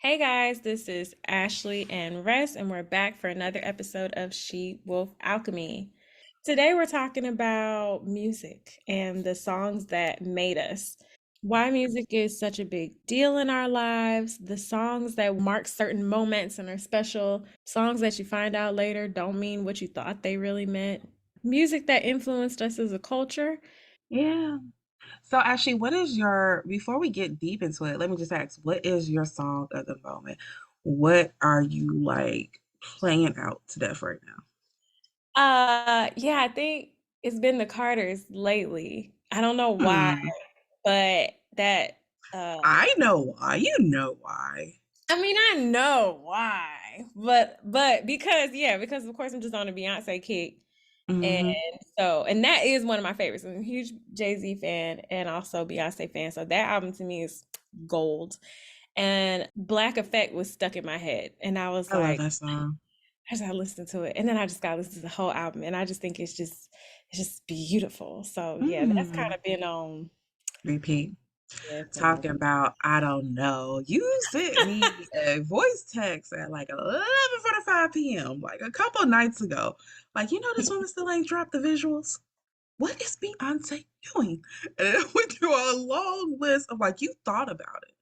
Hey guys, this is Ashley and Rest, and we're back for another episode of She Wolf Alchemy. Today we're talking about music and the songs that made us. Why music is such a big deal in our lives, the songs that mark certain moments and are special, songs that you find out later don't mean what you thought they really meant, music that influenced us as a culture. Yeah. So actually, before we get deep into it, let me just ask, what is your song of the moment? What are you like playing out to death right now? Yeah, I think it's been the Carters lately. I don't know why, Hmm. but that uh I know why. You know why. I mean I know why, but because of course I'm just on a Beyonce kick. And Hmm. and that is one of my favorites. I'm a huge Jay-Z fan and also Beyonce fan. So that album to me is gold. And Black Effect was stuck in my head. And I was I love like, that song. I just gotta listen to it. And then I just gotta listen to the whole album. And I just think it's just beautiful. So yeah, that's kind Mm. of been on. Repeat. Yeah, it's been on. Talking about, I don't know. You sent me a voice text at like 11:45 p.m. like a couple nights ago. Like, this woman still ain't dropped the visuals. What is Beyonce doing? And it went through a long list of like, you thought about it.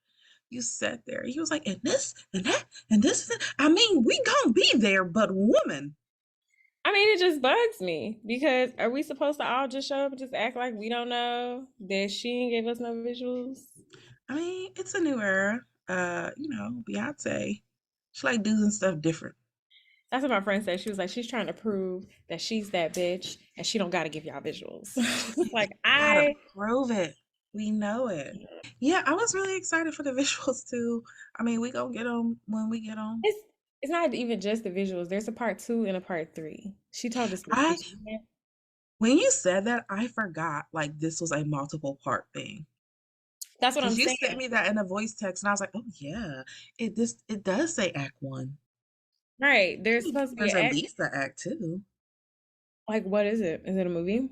You sat there. He was like, and this, and that, and this. I mean, we gonna be there, but woman. I mean, it just bugs me because are we supposed to all just show up and just act like we don't know that she ain't gave us no visuals? I mean, it's a new era. Beyonce, she like doing stuff different. That's what my friend said. She was like, she's trying to prove that she's that bitch and she don't got to give y'all visuals. Like Gotta I, prove it. We know it. Yeah, I was really excited for the visuals too. I mean, we gonna get them when we get them. it's it's not even just the visuals. There's a part two and a part three. She told us I beforehand. When you said that, I forgot like this was a multiple part thing. That's what I'm Because you saying. sent me that in a voice text, and I was like, oh yeah, it does say Act One. Right. There's supposed to be There's an at act. least the Act Two. Like, what is it? Is it a movie?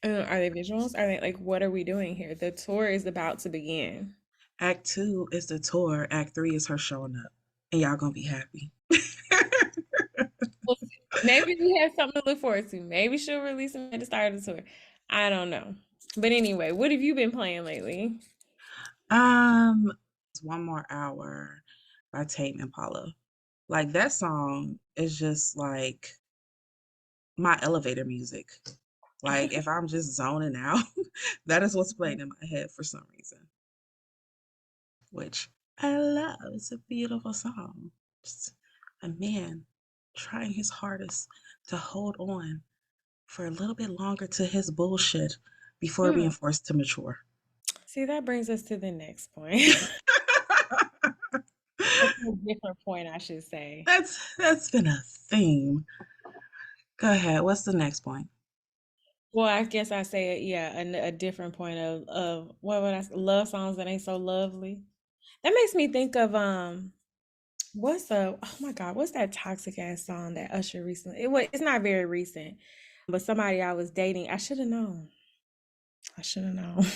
Are they visuals? Are they like, what are we doing here? The tour is about to begin. Act Two is the tour. Act Three is her showing up, and y'all gonna be happy. We'll see. Maybe we have something to look forward to. Maybe she'll release them at the start of the tour. I don't know. But anyway, what have you been playing lately? um, it's One More Hour by Tate Impala. Like that song is just like my elevator music. Like if I'm just zoning out, that is what's playing in my head for some reason, which I love. It's a beautiful song. Just a man trying his hardest to hold on for a little bit longer to his bullshit before Hmm. being forced to mature. See, that brings us to the next point. Or to a different point, I should say. That's been a theme. Go ahead. What's the next point? Well, I guess I say, yeah, a different point of what would I say? Love songs that ain't so lovely. That makes me think of oh my God, what's that toxic ass song that Usher recently? It's not very recent, but somebody I was dating, I should have known. I should have known.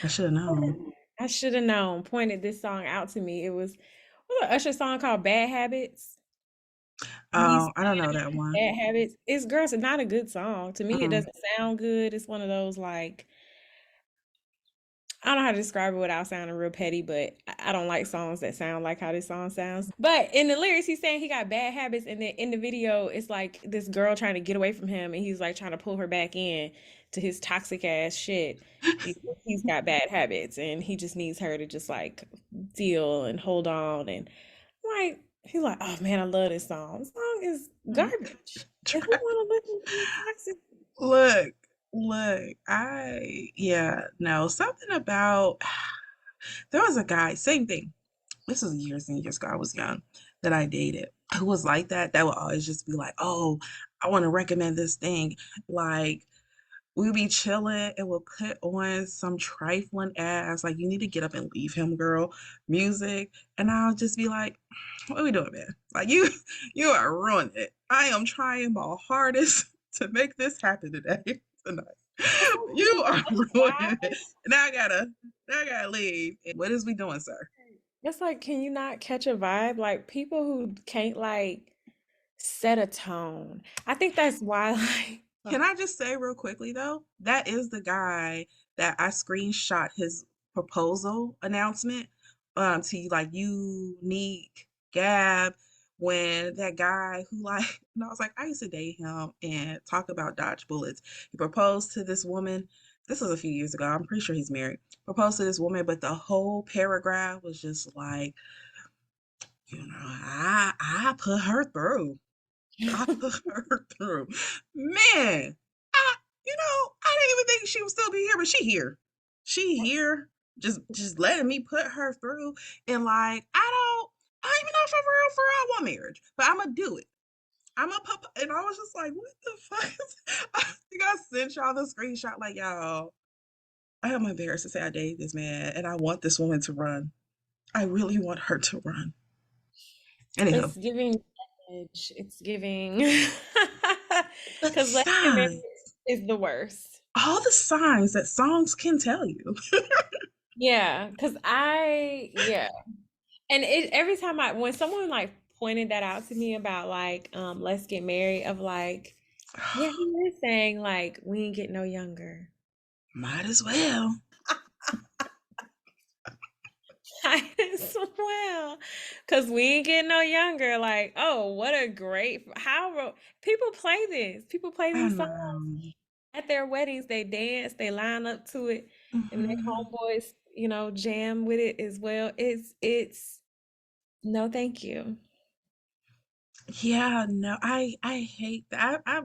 I should have known. I should have known. Pointed this song out to me. It was what's an Usher song called "Bad Habits." These Oh, I don't know that one. bad habits. It's girls. It's not a good song to me. It Mm. doesn't sound good. It's one of those like I don't know how to describe it without sounding real petty, but I don't like songs that sound like how this song sounds. But in the lyrics, he's saying he got bad habits, and then in the video, it's like this girl trying to get away from him, and he's like trying to pull her back in to his toxic ass shit because he's got bad habits, and he just needs her to just like feel and hold on, and like he's like, oh man, I love this song. This song is garbage, and who want to listen to this toxic? Look, look, yeah, no, something about there was a guy, same thing. This was years and years ago. I was young that I dated who was like that. That would always just be like, oh, I want to recommend this thing. Like, we'd be chilling and we'll put on some trifling ass, like, you need to get up and leave him, girl, music. And I'll just be like, what are we doing, man? Like, you are ruining it. I am trying my hardest to make this happen today, tonight. You are ruining it. Now I gotta leave. What is we doing, sir? It's like, can you not catch a vibe? Like people who can't like set a tone. I think that's why like Can I just say real quickly though, that is the guy that I screenshot his proposal announcement to like Unique Gab when that guy who like and I was like, I used to date him and talk about dodge bullets. He proposed to this woman. This was a few years ago. I'm pretty sure he's married. Proposed to this woman, but the whole paragraph was just like, I put her through. I put her through. Man, I I didn't even think she would still be here, but she here. She here. Just letting me put her through. And like, I don't even know if I'm for real want marriage, but I'm gonna do it. I'm a pop and I was just like, what the fuck I think I sent y'all the screenshot like, y'all, I am embarrassed to say I dated this man and I want this woman to run. I really want her to run. Anyhow, it's giving edge. It's giving the because let's get married signs, is the worst. all the signs that songs can tell you. Yeah, because yeah. And it every time when someone like pointed that out to me about like let's get married of like yeah he is saying like we ain't get no younger. Might as well. Might as well, because we ain't getting no younger. Like, oh, what a great people play this. People play I these songs know. at their weddings. They dance, they line up to it, and their Mhm. homeboys, jam with it as well. It's no, thank you. Yeah, no, I hate that. I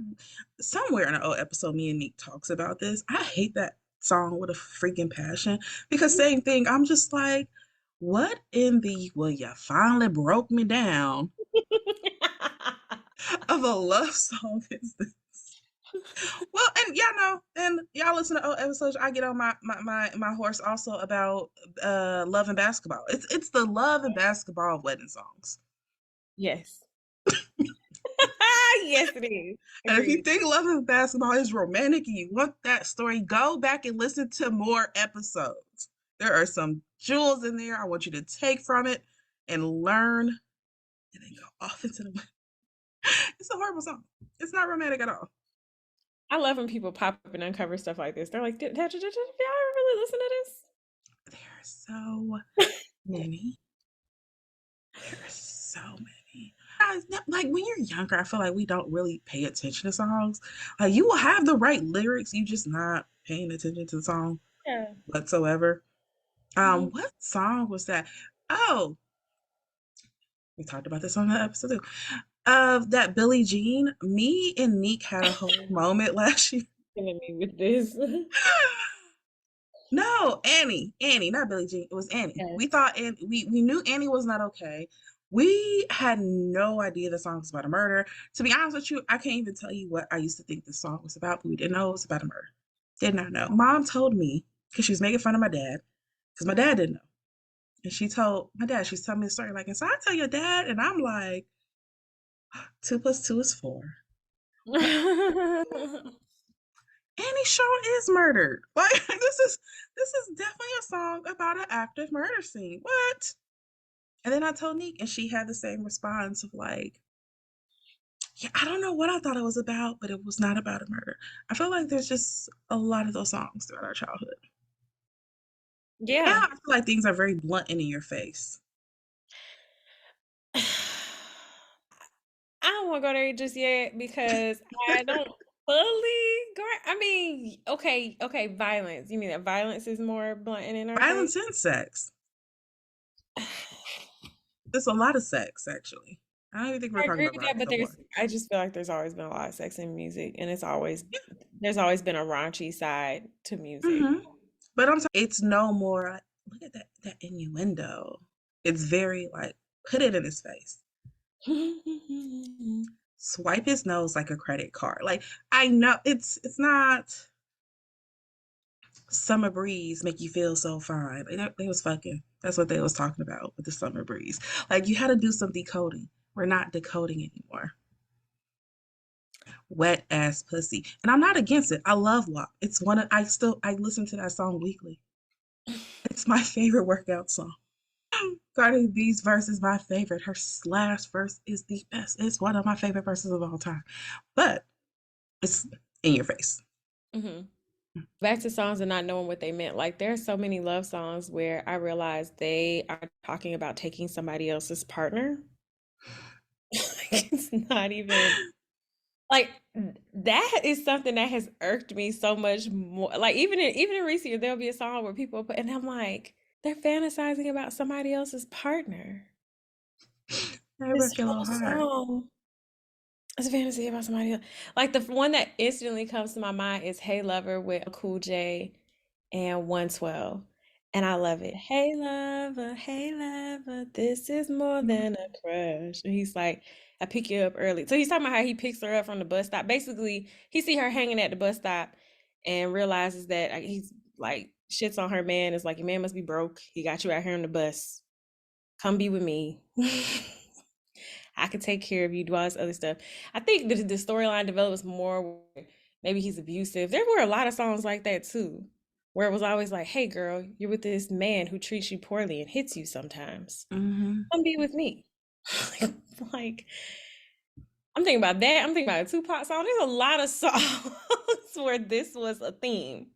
somewhere in an old episode, me and Nick talks about this. I hate that song with a freaking passion because same thing. I'm just like, what in the well, you finally broke me down of a love song is this? Well, and y'all know, and y'all listen to old episodes. I get on my horse also about love and basketball. It's the love and basketball of wedding songs. Yes. Yes, it is. And if you Agreed. think love and basketball is romantic and you want that story, go back and listen to more episodes. There are some jewels in there I want you to take from it and learn and then go off into the it's a horrible song. It's not romantic at all. I love when people pop up and uncover stuff like this. They're like, did y'all really listen to this? There are so many. There are so many. Guys, like when you're younger, I feel like we don't really pay attention to songs. Like you will have the right lyrics, you just not paying attention to the song Yeah. whatsoever. Mhm. What song was that? Oh, we talked about this on the episode too. Of that Billie Jean. Me and Neek had a whole moment last year. Killing me with this. No, Annie, not Billie Jean. It was Annie. We Yes. thought and we knew Annie was not okay. We had no idea the song was about a murder. To be honest with you, I can't even tell you what I used to think the song was about, but we didn't know it was about a murder. Did not know. Mom told me because she was making fun of my dad because my dad didn't know. And she told my dad, she's telling me the story like, and so I tell your dad, and I'm like, two plus two is four. What? Annie Shaw is murdered. Like this is definitely a song about an active murder scene. What? And then I told Neek, and she had the same response of like, yeah, I don't know what I thought it was about, but it was not about a murder. I feel like there's just a lot of those songs throughout our childhood. Now Yeah. I feel like things are very blunt and in your face. I don't want to go there just yet because I don't fully go. I mean, okay, violence. You mean that violence is more blunt and in our face? Violence and sex. There's a lot of sex, actually. I don't even think we're I talking agree about with that, violence but no more. I just feel like there's always been a lot of sex in music, and there's always been a raunchy side to music. Hmm. But I'm sorry, it's no more. Look at that innuendo. It's very like put it in his face. Swipe his nose like a credit card. Like I know it's not summer breeze make you feel so fine. Like, they was fucking. That's what they was talking about with the summer breeze. Like you had to do some decoding. We're not decoding anymore. Wet ass pussy. And I'm not against it. I love WAP. It's one of I listen to that song weekly. It's my favorite workout song. Cardi B's verse is my favorite. Her last verse is the best. It's one of my favorite verses of all time. But it's in your face. Hmm. Back to songs and not knowing what they meant. Like there are so many love songs where I realize they are talking about taking somebody else's partner. Like, it's not even like that is something that has irked me so much more. Like even in recent years, there'll be a song where people put, and I'm like, they're fantasizing about somebody else's partner. That This broke your whole little heart. song is a fantasy about somebody else. Like the one that instantly comes to my mind is "Hey Lover" with Cool J and 112. And I love it. Hey lover, this is more than a crush. And he's like, I pick you up early. So he's talking about how he picks her up from the bus stop. Basically, he see her hanging at the bus stop and realizes that he's like shits on her man. It's like your man must be broke. He got you out here on the bus. Come be with me. I could take care of you, do all this other stuff. I think the storyline develops more where maybe he's abusive. There were a lot of songs like that too, where it was always like, hey girl, you're with this man who treats you poorly and hits you sometimes. Hmm. Come be with me. Like, I'm thinking about that. I'm thinking about a Tupac song. There's a lot of songs where this was a theme.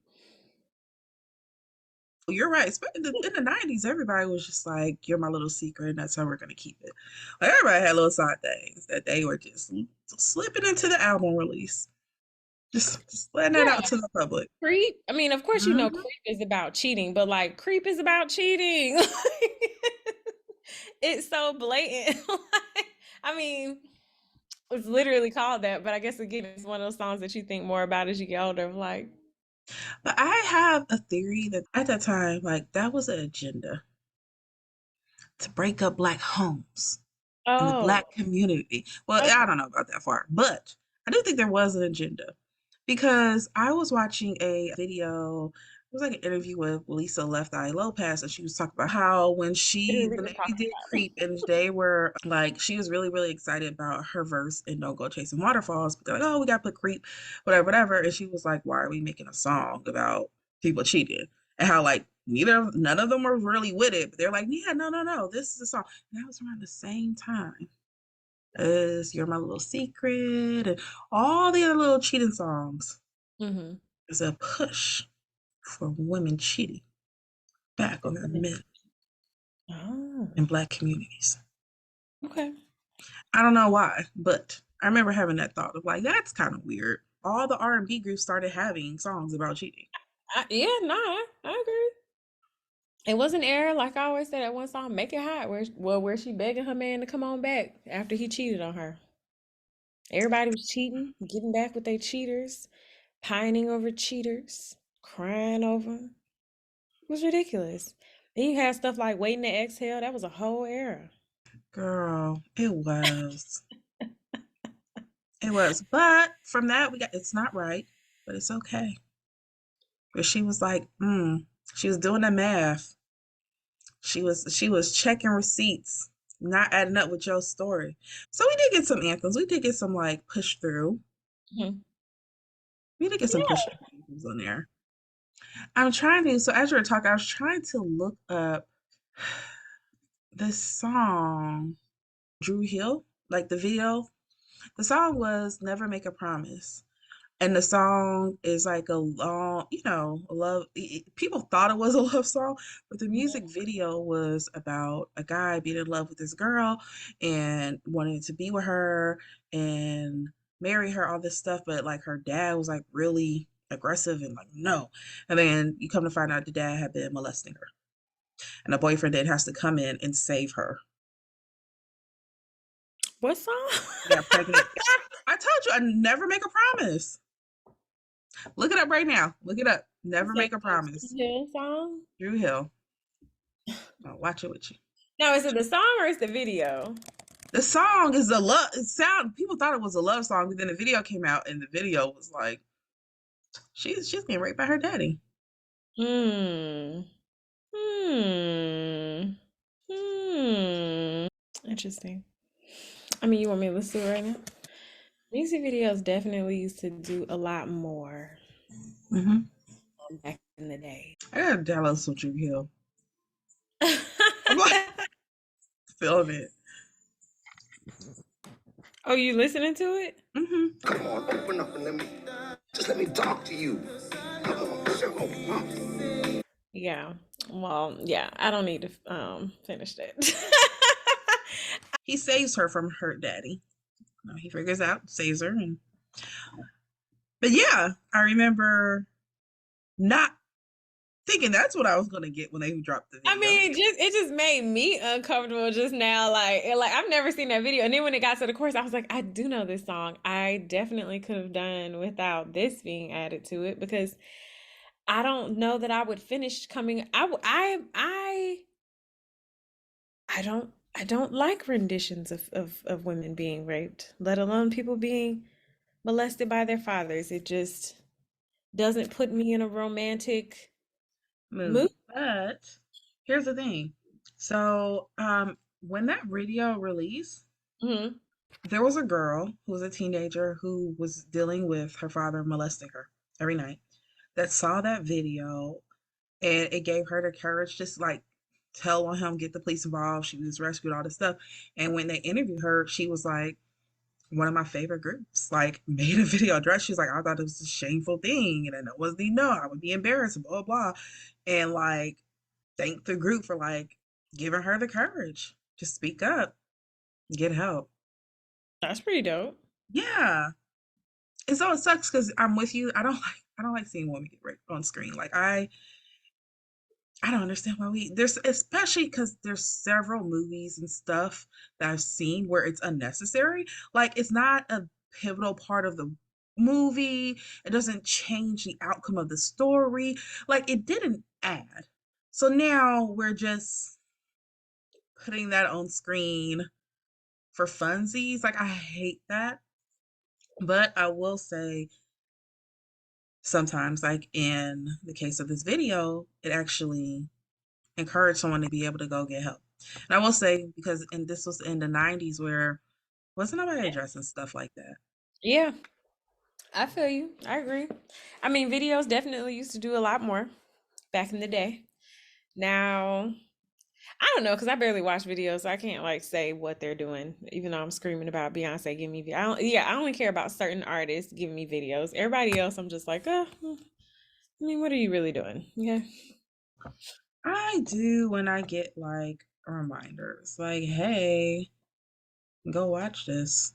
You're right. In the 90s, everybody was just like, you're my little secret, and that's how we're going to keep it. Like, everybody had little side things that they were just slipping into the album release. Just letting that out Yeah. to the public. Creep. I mean, of course, you know, Hmm. creep is about cheating, but like, creep is about cheating. It's so blatant. I mean, it's literally called that, but I guess again, it's one of those songs that you think more about as you get older. Of like, But I have a theory that at that time, like, that was an agenda to break up Black homes and the oh, Black community. Well, I okay, don't know about that far, but I do think there was an agenda because I was watching a video. It was like an interview with Lisa Left Eye Lopez, and she was talking about how literally the what we're Navy talking did about. Creep, and they were like, she was really, really excited about her verse in Don't Go Chasing Waterfalls because, like, oh, we got to put Creep, whatever, whatever. And she was like, why are we making a song about people cheating? And how, like, none of them were really with it, but they're like, yeah, no, no, no, this is a song. And that was around the same time as You're My Little Secret and all the other little cheating songs. Hmm. Is a push for women cheating back on their men Oh, in Black communities. okay. I don't know why, but I remember having that thought of like, that's kind of weird. All the R&B groups started having songs about cheating. Yeah, nah, I agree. It was an error, like I always said that one song, "Make It Hot," where she begging her man to come on back after he cheated on her. Everybody was cheating, getting back with their cheaters, pining over cheaters, crying over 'em. It was ridiculous. Then you had stuff like "Waiting to Exhale." That was a whole era. Girl, it was. It was. But from that, we got It's Not Right, but it's okay. But she was like, she was doing the math. She was checking receipts, not adding up with your story. So we did get some anthems. We did get some like push through. Mhm. We did get some push Yeah. through anthems on there. I'm trying to. So as you were talking, I was trying to look up this song, Drew Hill, like the video. The song was "Never Make a Promise." And the song is like a long, a love. People thought it was a love song, but the music video was about a guy being in love with this girl and wanting to be with her and marry her, all this stuff. But like her dad was like really aggressive and like, no. And then you come to find out the dad had been molesting her. And the boyfriend then has to come in and save her. What song? She got pregnant. I told you, I never make a promise. Look it up right now. Look it up. You Never said make a the promise. Hill song? Drew Hill. I'll watch it with you. No, is it the song or is the video? The song is a love people thought it was a love song, but then the video came out and the video was like she's getting raped by her daddy. Hmm. Hmm. Hmm. Interesting. I mean, you want me to listen to it right now? Music videos definitely used to do a lot more Mm-hmm. back in the day. I gotta download some Drew Hill. Feeling it. Oh, you listening to it? Hmm. Come on, open up and let me talk to you. Come on, show up. Yeah. Well, yeah, I don't need to finish that. He saves her from her daddy. He figures out, saves her, and but yeah, I remember not thinking that's what I was gonna get when they dropped the I video. mean, just it just made me uncomfortable just now. Like I've never seen that video, and then when it got to the chorus, I was like, I do know this song. I definitely could have done without this being added to it because I don't know that I would finish coming. I don't like renditions of women being raped, let alone people being molested by their fathers. It just doesn't put me in a romantic mood. Mood. But here's the thing. So, when that video released, Hmm. there was a girl who was a teenager who was dealing with her father molesting her every night that saw that video, and it gave her the courage to like tell on him, get the police involved. She was rescued, all this stuff. And when they interviewed her, she was like, one of my favorite groups, like made a video address. She was like, I thought it was a shameful thing, and it wasn't even know I would be embarrassed, blah blah. And like thanked the group for like giving her the courage to speak up, get help. That's pretty dope. Yeah. And so it sucks because I'm with you. I don't like seeing women get raped on screen. Like I don't understand why we there's especially because there's several movies and stuff that I've seen where it's unnecessary. Like it's not a pivotal part of the movie. It doesn't change the outcome of the story. Like it didn't add. So now we're just putting that on screen for funsies. Like I hate that. But I will say sometimes, like in the case of this video, it actually encouraged someone to be able to go get help. And I will say, because and this was in the 90s where wasn't nobody addressing stuff like that. Yeah, I feel you. I agree. I mean, videos definitely used to do a lot more back in the day. Now, I don't know because I barely watch videos, so I can't like say what they're doing. Even though I'm screaming about Beyonce, give me. I don't, yeah, I only care about certain artists giving me videos. Everybody else, I'm just like, I mean, what are you really doing? Yeah. I do when I get like reminders, like, hey, go watch this.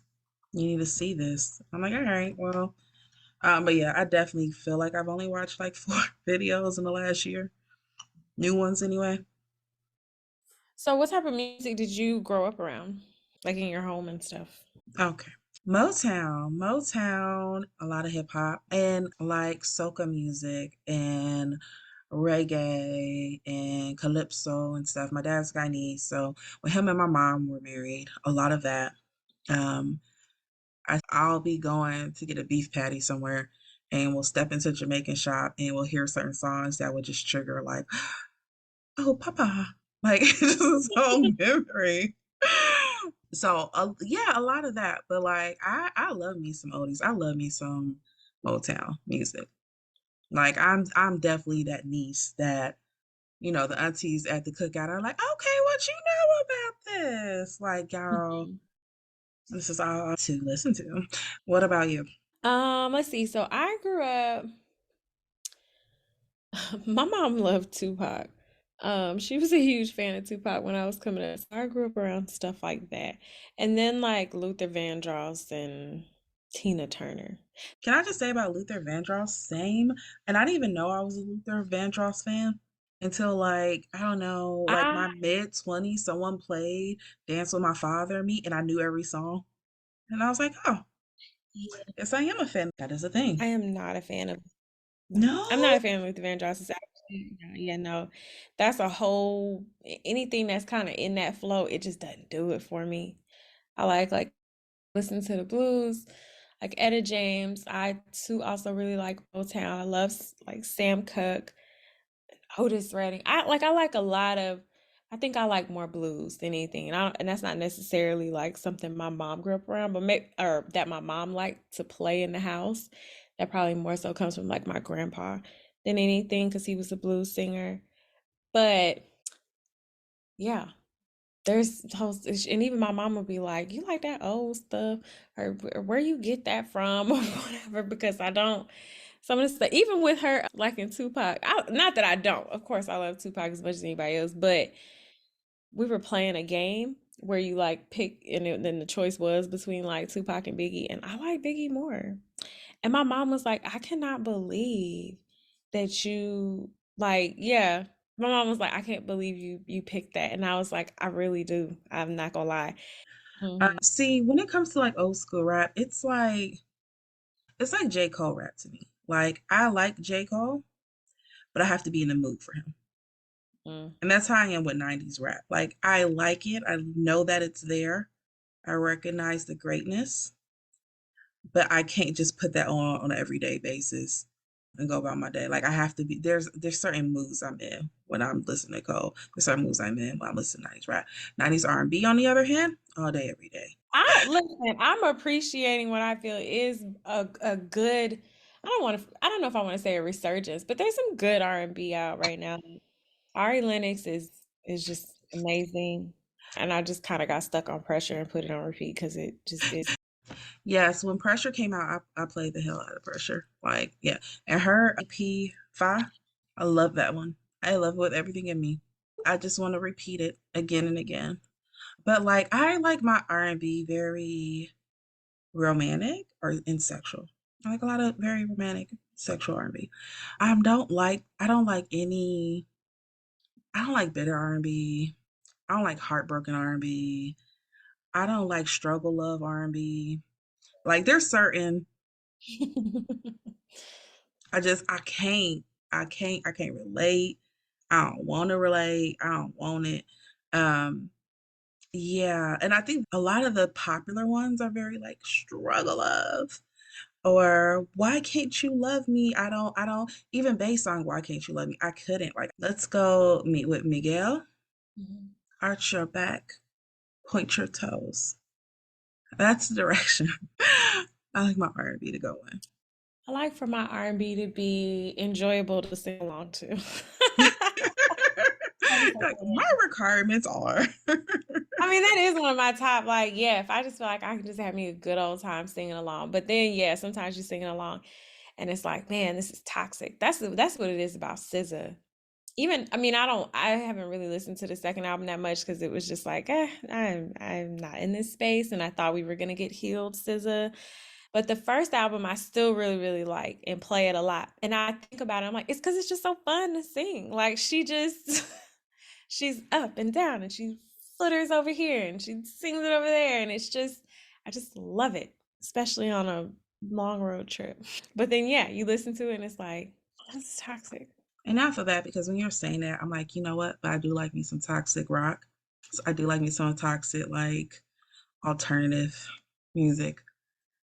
You need to see this. I'm like, all right, well, but yeah, I definitely feel like I've only watched like 4 videos in the last year, new ones anyway. So, what type of music did you grow up around, like in your home and stuff? Okay. Motown, a lot of hip hop and like soca music and reggae and calypso and stuff. My dad's Guyanese, so when him and my mom were married, a lot of that. Um, I'll be going to get a beef patty somewhere and we'll step into a Jamaican shop and we'll hear certain songs that would just trigger like, oh, Papa. Like it's just this whole memory. So yeah, a lot of that. But like I love me some oldies. I love me some Motown music. Like I'm definitely that niece that, the aunties at the cookout are like, okay, what you know about this? Like, y'all, Mhm. this is all to listen to. What about you? Let's see. So I grew up. My mom loved Tupac. She was a huge fan of Tupac when I was coming up. So I grew up around stuff like that. And then like Luther Vandross and Tina Turner. Can I just say about Luther Vandross? Same. And I didn't even know I was a Luther Vandross fan until like, I don't know, like I my mid 20s, someone played Dance with My Father and Me, and I knew every song. And I was like, oh, yes, I am a fan. That is a thing. I am not a fan of I'm not a No. fan of Luther Vandross. It's actually, yeah, no. That's a whole anything that's kind of in that flow, it just doesn't do it for me. I like listen to the blues, like Etta James. I too also really like Motown. I love like Sam Cooke, Otis Redding. I like a lot of I think I like more blues than anything. And that's not necessarily like something my mom grew up around, but or that my mom liked to play in the house. That probably more so comes from like my grandpa than anything because he was a blues singer. But yeah, There's host, and even my mom would be like, "You like that old stuff, or where you get that from, or whatever." Because I don't. Some of the stuff, even with her liking Tupac, not that I don't. Of course, I love Tupac as much as anybody else, but we were playing a game where you like pick, and then the choice was between like Tupac and Biggie, and I like Biggie more. And my mom was like, I cannot believe that you like, yeah. My mom was like, I can't believe you picked that. And I was like, I really do. I'm not gonna lie. Hmm. See, when it comes to like old school rap, it's like J. Cole rap to me. Like I like J. Cole, but I have to be in the mood for him. Mm. And that's how I am with 90s rap. Like I like it. I know that it's there. I recognize the greatness, but I can't just put that on an everyday basis and go about my day. Like I have to be there's certain moods I'm in when I'm listening to Cole. There's certain moods I'm in when I'm listening to 90s rap. 90s R&B on the other hand, all day, every day. I listen, I'm appreciating what I feel is a good, I don't know if I want to say a resurgence, but there's some good R&B out right now. Ari Lennox is just amazing. And I just kind of got stuck on Pressure and put it on repeat because it just is. Yes, when Pressure came out, I played the hell out of Pressure. Like, yeah. And her EP5, I love that one. I love it with everything in me. I just want to repeat it again and again. But like I like my R&B very romantic or and sexual. I like a lot of very romantic sexual R&B. I don't like any I don't like bitter R&B. I don't like heartbroken R&B. I don't like struggle love R&B. Like there's certain I can't relate. I don't want to relate. I don't want it. Um yeah, and I think a lot of the popular ones are very like struggle love or why can't you love me? I don't even based on why can't you love me? I couldn't like let's go meet with Miguel, Mhm. arch your back, point your toes. That's the direction I like my R&B to go I like for my R&B to be enjoyable to sing along to. in. I just like Like my requirements are I mean, that is one of my top, like, yeah, if I just feel like I can just have me a good old time singing along. But then, yeah, sometimes you're singing along and it's like, man, this is toxic. That's what it is about SZA. Even, I mean, I haven't really listened to the second album that much because it was just like, I'm not in this space, and I thought we were gonna get healed, SZA. But the first album, I still really, really like and play it a lot. And I think about it, I'm like, it's because it's just so fun to sing. Like she just, she's up and down, and she flutters over here, and she sings it over there, and it's just, I just love it, especially on a long road trip. But then, yeah, you listen to it, and it's like, that's toxic. and I feel bad because when you're saying that, I'm like, you know what? But I do like me some toxic rock. So I do like me some toxic like alternative music.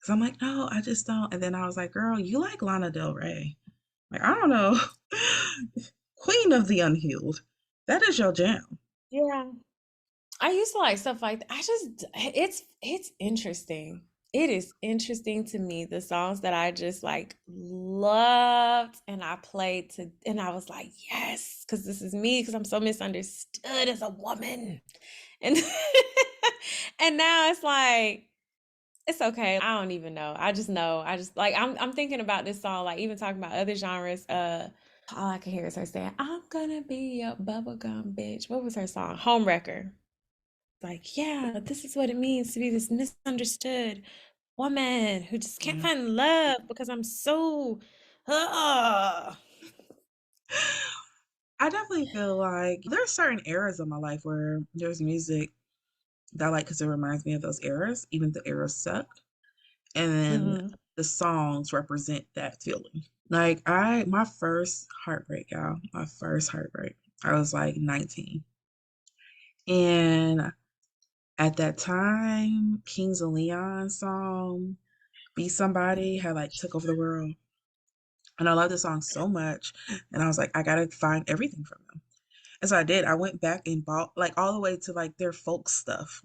Cause I'm like, no, I just don't. And then I was like, girl, you like Lana Del Rey. Like, I don't know. Queen of the Unhealed. That is your jam. Yeah. I used to like stuff like that. It's interesting. It is interesting to me the songs that I just like loved and I played to and I was like, yes, because this is me, because I'm so misunderstood as a woman. And and now it's like it's okay. I don't even know. I just know. I just like I'm thinking about this song, like even talking about other genres. All I can hear is her saying, I'm gonna be your bubblegum bitch. What was her song? Homewrecker. Like, yeah, this is what it means to be this misunderstood woman who just can't Yeah. find love because I'm so uh I definitely feel like there's certain eras of my life where there's music that I like because it reminds me of those eras, even the eras sucked. And then Mhm. the songs represent that feeling. Like my first heartbreak, y'all, my first heartbreak. I was like 19. And at that time, Kings of Leon song, Be Somebody had like took over the world. And I love the song so much. And I was like, I gotta find everything from them. And so I did. I went back and bought like all the way to like their folk stuff.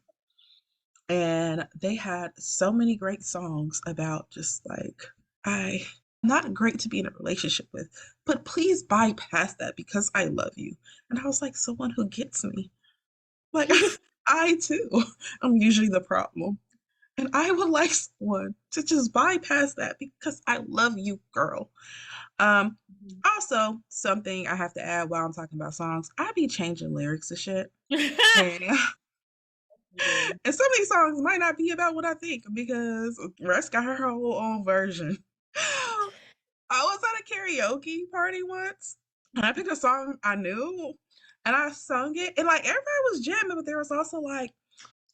And they had so many great songs about just like, I'm not great to be in a relationship with, but please bypass that because I love you. And I was like, someone who gets me. Like, I too, I'm usually the problem. And I would like someone to just bypass that because I love you, girl. Um, Also, something I have to add while I'm talking about songs, I be changing lyrics and shit. And, Yeah. and some of these songs might not be about what I think because Russ got her whole own version. I was at a karaoke party once and I picked a song I knew and I sung it and like everybody was jamming, but there was also like,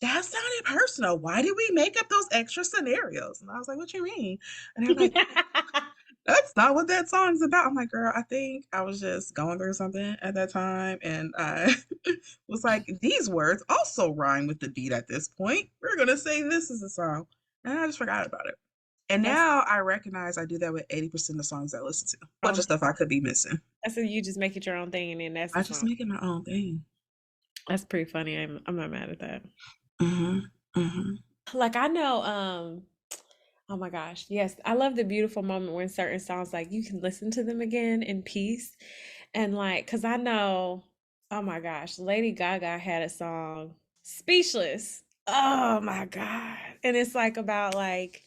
that sounded personal. Why did we make up those extra scenarios? And I was like, what you mean? And they're like, that's not what that song's about. I'm like, girl, I think I was just going through something at that time. And I was like, these words also rhyme with the beat at this point. We're going to say this is a song. And I just forgot about it. And That's now I recognize I do that with 80% of the songs I listen to. A bunch um, of stuff I could be missing. that's so you just make it your own thing, and then that's I the just song. make it my own thing. That's pretty funny. I'm not mad at that. Mm-hmm. Mm-hmm. Like I know, oh my gosh, yes, I love the beautiful moment when certain songs like you can listen to them again in peace, and like, cause I know, oh my gosh, Lady Gaga had a song, Speechless. Oh my God, and it's like about like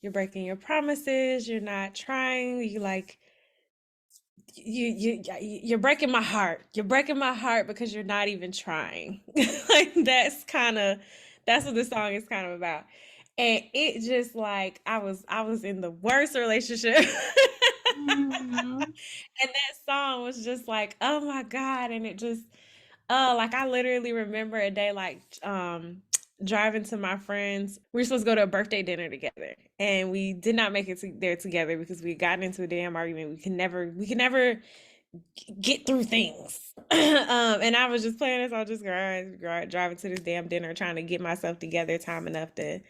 you're breaking your promises, you're not trying, you like you're breaking my heart. You're breaking my heart because you're not even trying. Like that's what this song is kind of about. And it just like I was in the worst relationship. Mm-hmm. And that song was just like, oh my God. And it just like I literally remember a day like driving to my friends. We were supposed to go to a birthday dinner together, and we did not make it there together because we had gotten into a damn argument. We could never get through things. And I was just playing this. I was just driving to this damn dinner, trying to get myself together time enough to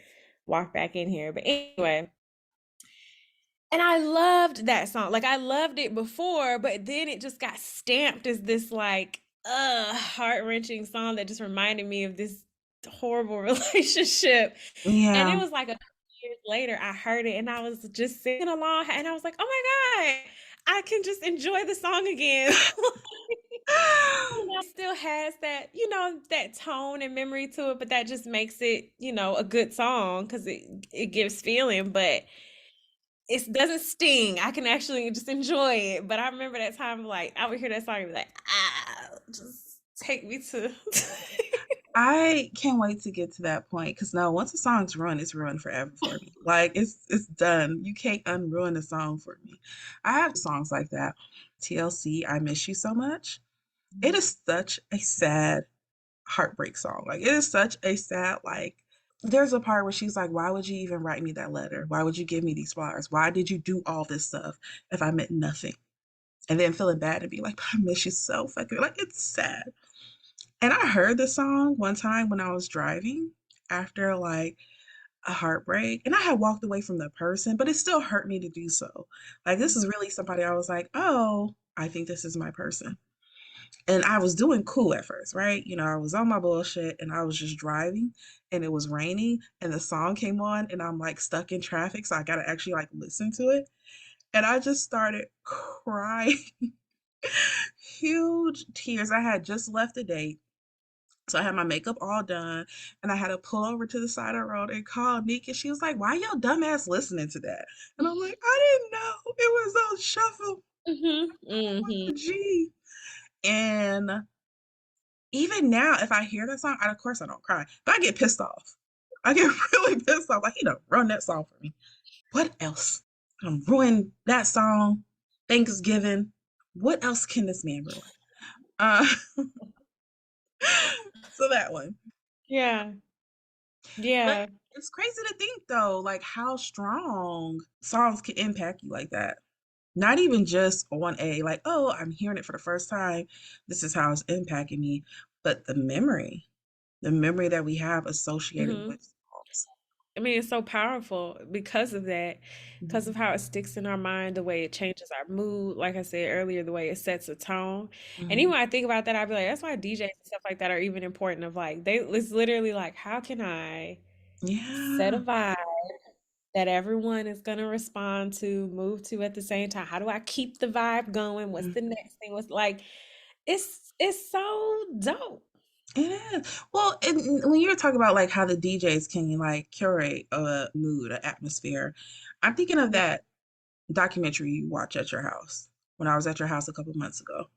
walk back in here. But anyway, and I loved that song. Like I loved it before, but then it just got stamped as this like heart-wrenching song that just reminded me of this horrible relationship. And it Yeah. was like a couple years later I heard it and I was just singing along and I was like, "Oh my God, I can just enjoy the song again." It still has that, that tone and memory to it, but that just makes it, a good song because it gives feeling, but it doesn't sting. I can actually just enjoy it. But I remember that time, like I would hear that song and be like, just take me to. I can't wait to get to that point because no, once a song's ruined, it's ruined forever for me. Like it's done. You can't unruin a song for me. I have songs like that. TLC, I Miss You So Much. It is such a sad heartbreak song. Like it is such a sad like there's a part where she's like, why would you even write me that letter? Why would you give me these flowers? Why did you do all this stuff if I meant nothing? And then feeling bad and be like, I miss you so fucking like it's sad. And I heard the song one time when I was driving after like a heartbreak, and I had walked away from the person, but it still hurt me to do so. Like, this is really somebody I was like, oh, I think this is my person. And I was doing cool at first, right? I was on my bullshit and I was just driving and it was raining and the song came on and I'm like stuck in traffic. So I got to actually like listen to it. And I just started crying, huge tears. I had just left the date. So I had my makeup all done and I had to pull over to the side of the road and call Nick. And she was like, why your dumbass listening to that? And I'm like, I didn't know it was on shuffle Hmm. Hmm. with G. And even now, if I hear that song, of course I don't cry, but I get pissed off. I get really pissed off. Like, he done run that song for me. What else? Ruin that song. Thanksgiving. What else can this man ruin? Uh, so that one. Yeah. But Yeah. it's crazy to think though, like how strong songs can impact you like that. Not even just on like, oh, I'm hearing it for the first time. This is how it's impacting me. But the memory that we have associated Hmm. with songs. I mean, it's so powerful because of that, because of Mhm. how it sticks in our mind, the way it changes our mood. Like I said earlier, the way it sets a tone. And even Mhm. when I think about that, I'd be like, that's why DJs and stuff like that are even important. Of like, it's literally like, how can I set a Yeah. vibe that everyone is gonna respond to, move to at the same time? How do I keep the vibe going? What's the Mhm. next thing? What's like, it's so dope. It is. Well, and when you're talking about like how the DJs can like curate a mood, an atmosphere, I'm thinking of that documentary you watch at your house when I was at your house a couple months ago.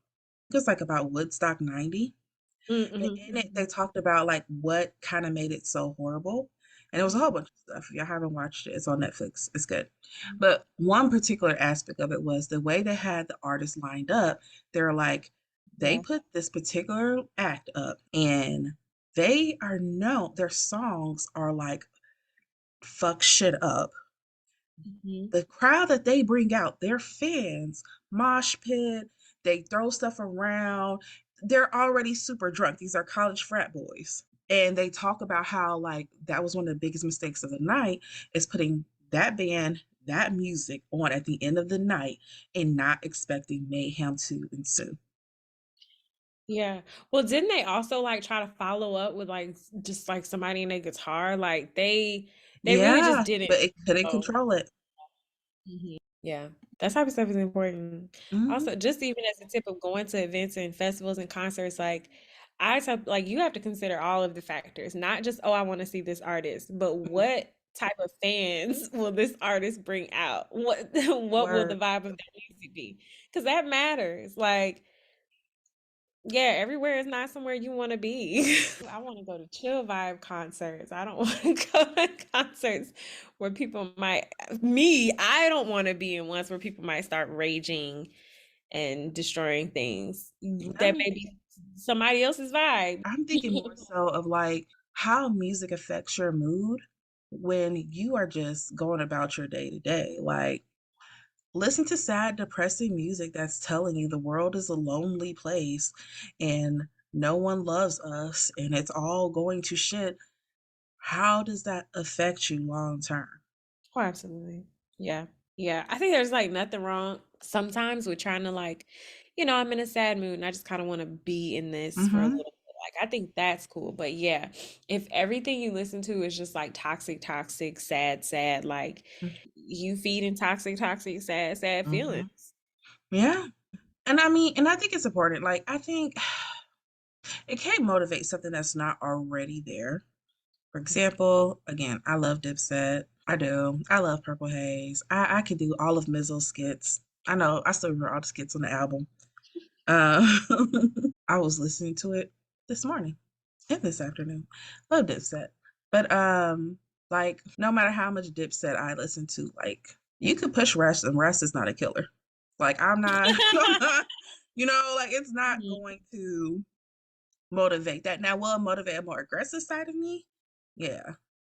It's like about Woodstock 90. And Mm-hmm. in it, they talked about like what kind of made it so horrible. And it was a whole bunch of stuff. If y'all haven't watched it, it's on Netflix. It's good. But one particular aspect of it was the way they had the artists lined up. They're like, they Yeah. put this particular act up and they are known, their songs are like fuck shit up. Mm-hmm. The crowd that they bring out, their fans, mosh pit, they throw stuff around. They're already super drunk. These are college frat boys. And they talk about how like that was one of the biggest mistakes of the night is putting that band, that music on at the end of the night and not expecting mayhem to ensue. Yeah. Well, didn't they also like try to follow up with like just like somebody in a guitar? Like they really just Yeah, didn't but it couldn't know. control it. Yeah, that type of stuff is important. Hmm. Also, just even as a tip of going to events and festivals and concerts, like I tell, like you have to consider all of the factors, not just, oh, I want to see this artist, but what type of fans will this artist bring out? What will the Word. vibe of that music be? Because that matters. Like, yeah, everywhere is not somewhere you want to be. I want to go to chill vibe concerts. I don't want to go to concerts where people might, I don't want to be in ones where people might start raging and destroying things. That I'm may be somebody else's vibe. I'm thinking more so of like how music affects your mood when you are just going about your day to day. Like, listen to sad, depressing music that's telling you the world is a lonely place and no one loves us and it's all going to shit. How does that affect you long term? Oh, absolutely. Yeah. Yeah. I think there's like nothing wrong sometimes with trying to like, I'm in a sad mood and I just kind of want to be in this for a Mm-hmm. little bit. Like, I think that's cool. But yeah, if everything you listen to is just like toxic, toxic, sad, sad, like you feed in toxic, toxic, sad, sad Mm-hmm. feelings. Yeah. And I mean, and I think it's important. Like, I think it can't motivate something that's not already there. For example, again, I love Dipset. I do. I love Purple Haze. I could do all of Mizzo's skits. I know. I still remember all the skits on the album. Uh, I was listening to it this morning and this afternoon. Love Dipset. But like no matter how much Dipset I listen to, like you could push Rush and Rush is not a killer. Like I'm not, I'm not, like it's not Mhm. going to motivate that. Now, will it motivate a more aggressive side of me? Yeah.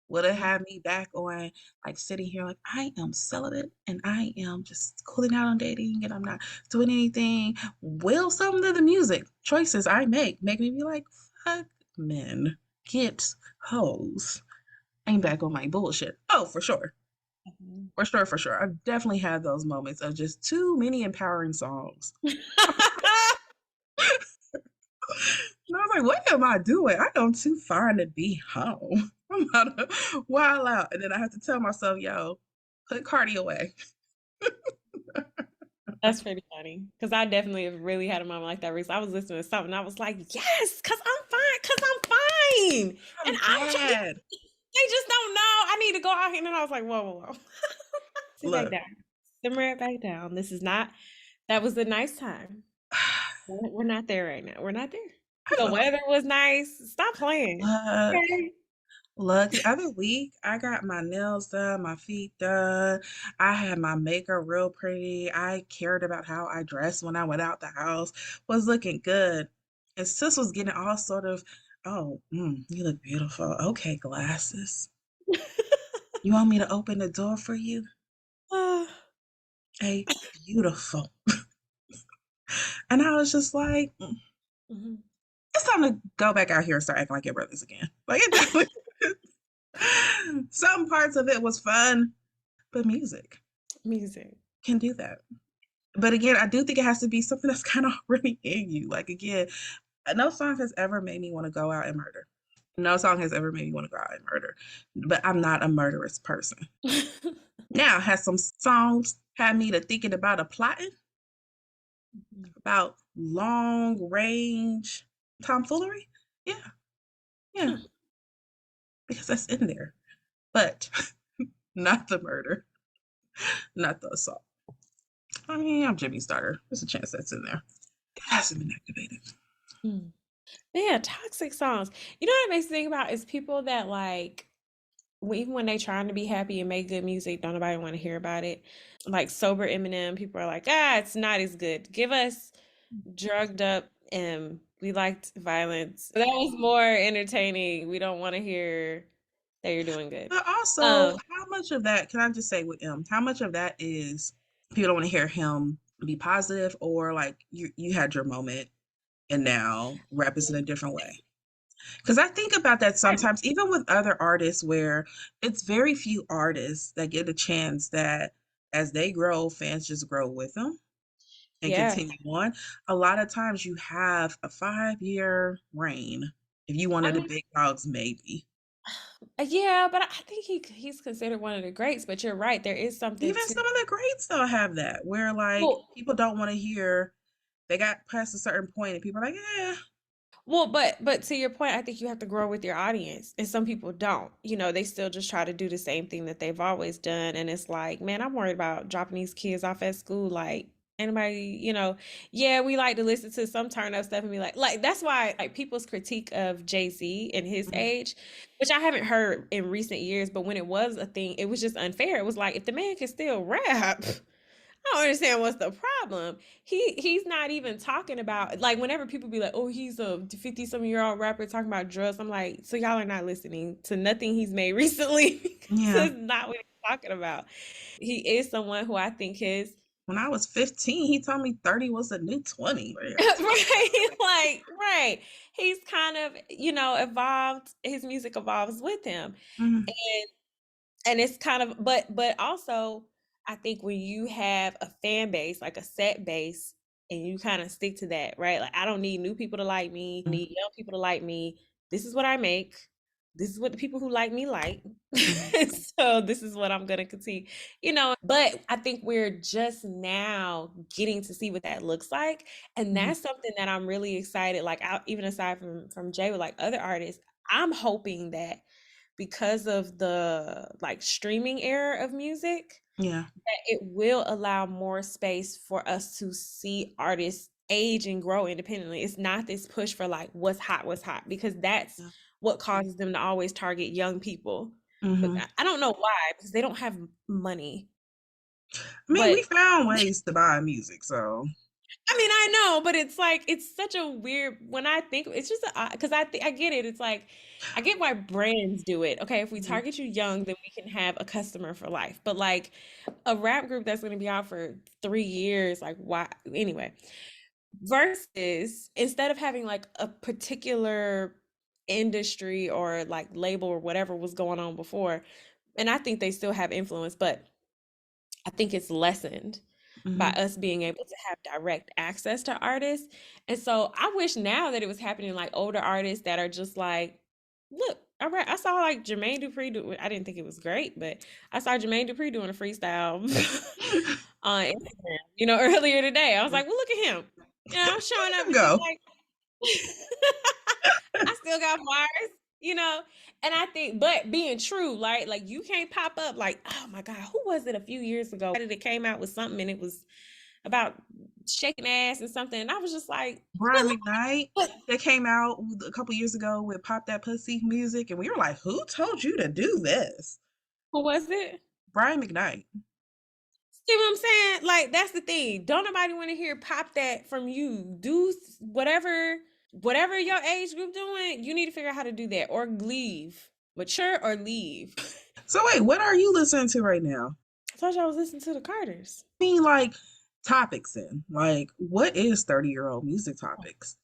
Will it have me back on like sitting here like I am celibate and I am just cooling out on dating and I'm not doing anything? Will some of the music choices I make me be like, fuck men, get hoes? Ain't back on my bullshit. Oh, for sure. Mhm. For sure, for sure. I've definitely had those moments of just too many empowering songs. And I was like, what am I doing? I am too fine to be home. I'm about to wild out. And then I have to tell myself, yo, put Cardi away. That's pretty funny because I definitely have really had a moment like that recently. I was listening to something, I was like, yes, because I'm fine. And I'm I'm trying, glad. they just don't know. I need to go out here. And then I was like, whoa, whoa, whoa. Sit back Look, down. Simmer it back down. This is not, that was a nice time. We're not there right now. We're not there. I The felt weather was nice. Stop playing. look, Okay. look, the other week I got my nails done, my feet done. I had my makeup real pretty. I cared about how I dressed when I went out the house, was looking good. And sis was getting all sort of, oh, you look beautiful. Okay, glasses. You want me to open the door for you? A beautiful. And I was just like, Mhm. it's time to go back out here and start acting like your brothers again. Like it definitely some parts of it was fun, but music Music. can do that. But again, I do think it has to be something that's kind of already in you. Like again, no song has ever made me want to go out and murder. No song has ever made me want to go out and murder. But I'm not a murderous person. Now, has some songs had me to thinking about a plotting, about long range tomfoolery? Yeah. Yeah, because that's in there. But not the murder, not the assault. I mean, I'm Jimmy Starter. There's a chance that's in there. That hasn't been activated. Hmm. Yeah, toxic songs. You know what it makes me think about is people that like even when they trying to be happy and make good music, don't nobody want to hear about it. Like sober Eminem, people are like, ah, it's not as good. Give us drugged up and we liked violence. That was more entertaining. We don't want to hear that you're doing good. But also, Um, how much of that, can I just say with him, how much of that is people don't want to hear him be positive, or like you had your moment and now rap is in a different way? Because I think about that sometimes, even with other artists, where it's very few artists that get a chance that as they grow, fans just grow with them and yeah. continue on. A lot of times you have a 5-year reign. If you I wanted the mean, big dogs, maybe. yeah, but I think he's considered one of the greats, but you're right, there is something Even to some of the greats don't have that, where like well, people don't want to hear, they got past a certain point and people are like, yeah. Well, but to your point, I think you have to grow with your audience, and some people don't. You know, they still just try to do the same thing that they've always done, and it's like, man, I'm worried about dropping these kids off at school. Like anybody, yeah, we like to listen to some turn up stuff and be like that's why like people's critique of Jay-Z in his Mhm. age, which I haven't heard in recent years, but when it was a thing, it was just unfair. It was like if the man can still rap. I don't understand what's the problem. He's not even talking about like whenever people be like, "Oh, he's a 50-some-year-old rapper talking about drugs." I'm like, "So y'all are not listening to nothing he's made recently." 'Cause Yeah. that's not what he's talking about. He is someone who I think his When I was 15, he told me 30 was the new 20. What are y'all talking right, like right. He's kind of, evolved. His music evolves with him. about? And it's kind of but also I think when you have a fan base, like a set base, and you kind of stick to that, right? Like I don't need new people to like me, I Mhm. need young people to like me. This is what I make. This is what the people who like me like. Mhm. So this is what I'm gonna continue, but I think we're just now getting to see what that looks like. And Mhm. that's something that I'm really excited. Like even aside from Jay with like other artists, I'm hoping that because of the like streaming era of music, Yeah. that it will allow more space for us to see artists age and grow independently. It's not this push for like what's hot, because that's Yeah. what causes them to always target young people. But Hmm. I don't know why, because they don't have money. I mean, we But found ways to buy music, so I mean, I know, but it's like it's such a weird when I think it's just because I get it. It's like I get why brands do it. Okay, if we mhm. target you young, then we can have a customer for life. But like a rap group that's going to be out for 3 years, like why? Anyway, versus instead of having like a particular industry or like label or whatever was going on before, and I think they still have influence, but I think it's lessened by Mhm. us being able to have direct access to artists. And so I wish now that it was happening like older artists that are just like, look, I saw like Jermaine Dupri do I didn't think it was great, but I saw Jermaine Dupri doing a freestyle on Instagram, earlier today. I was like, well, look at him. Showing up Let him and just go. like I still got Mars, you know? And I think, but being true, right? Like you can't pop up like, oh my God, who was it a few years ago that came out with something and it was about shaking ass and something. And I was just like, Brian McKnight, what that came out a couple years ago with Pop That Pussy music, and we were like, who told you to do this? who was it? Brian McKnight. See what I'm saying? Like that's the thing. Don't nobody want to hear pop that from you. Do whatever your age group doing, you need to figure out how to do that or leave. Mature or leave. So wait, what are you listening to right now? I told you I was listening to the Carters. I mean, like topics in. Like, what is 30-year-old music topics?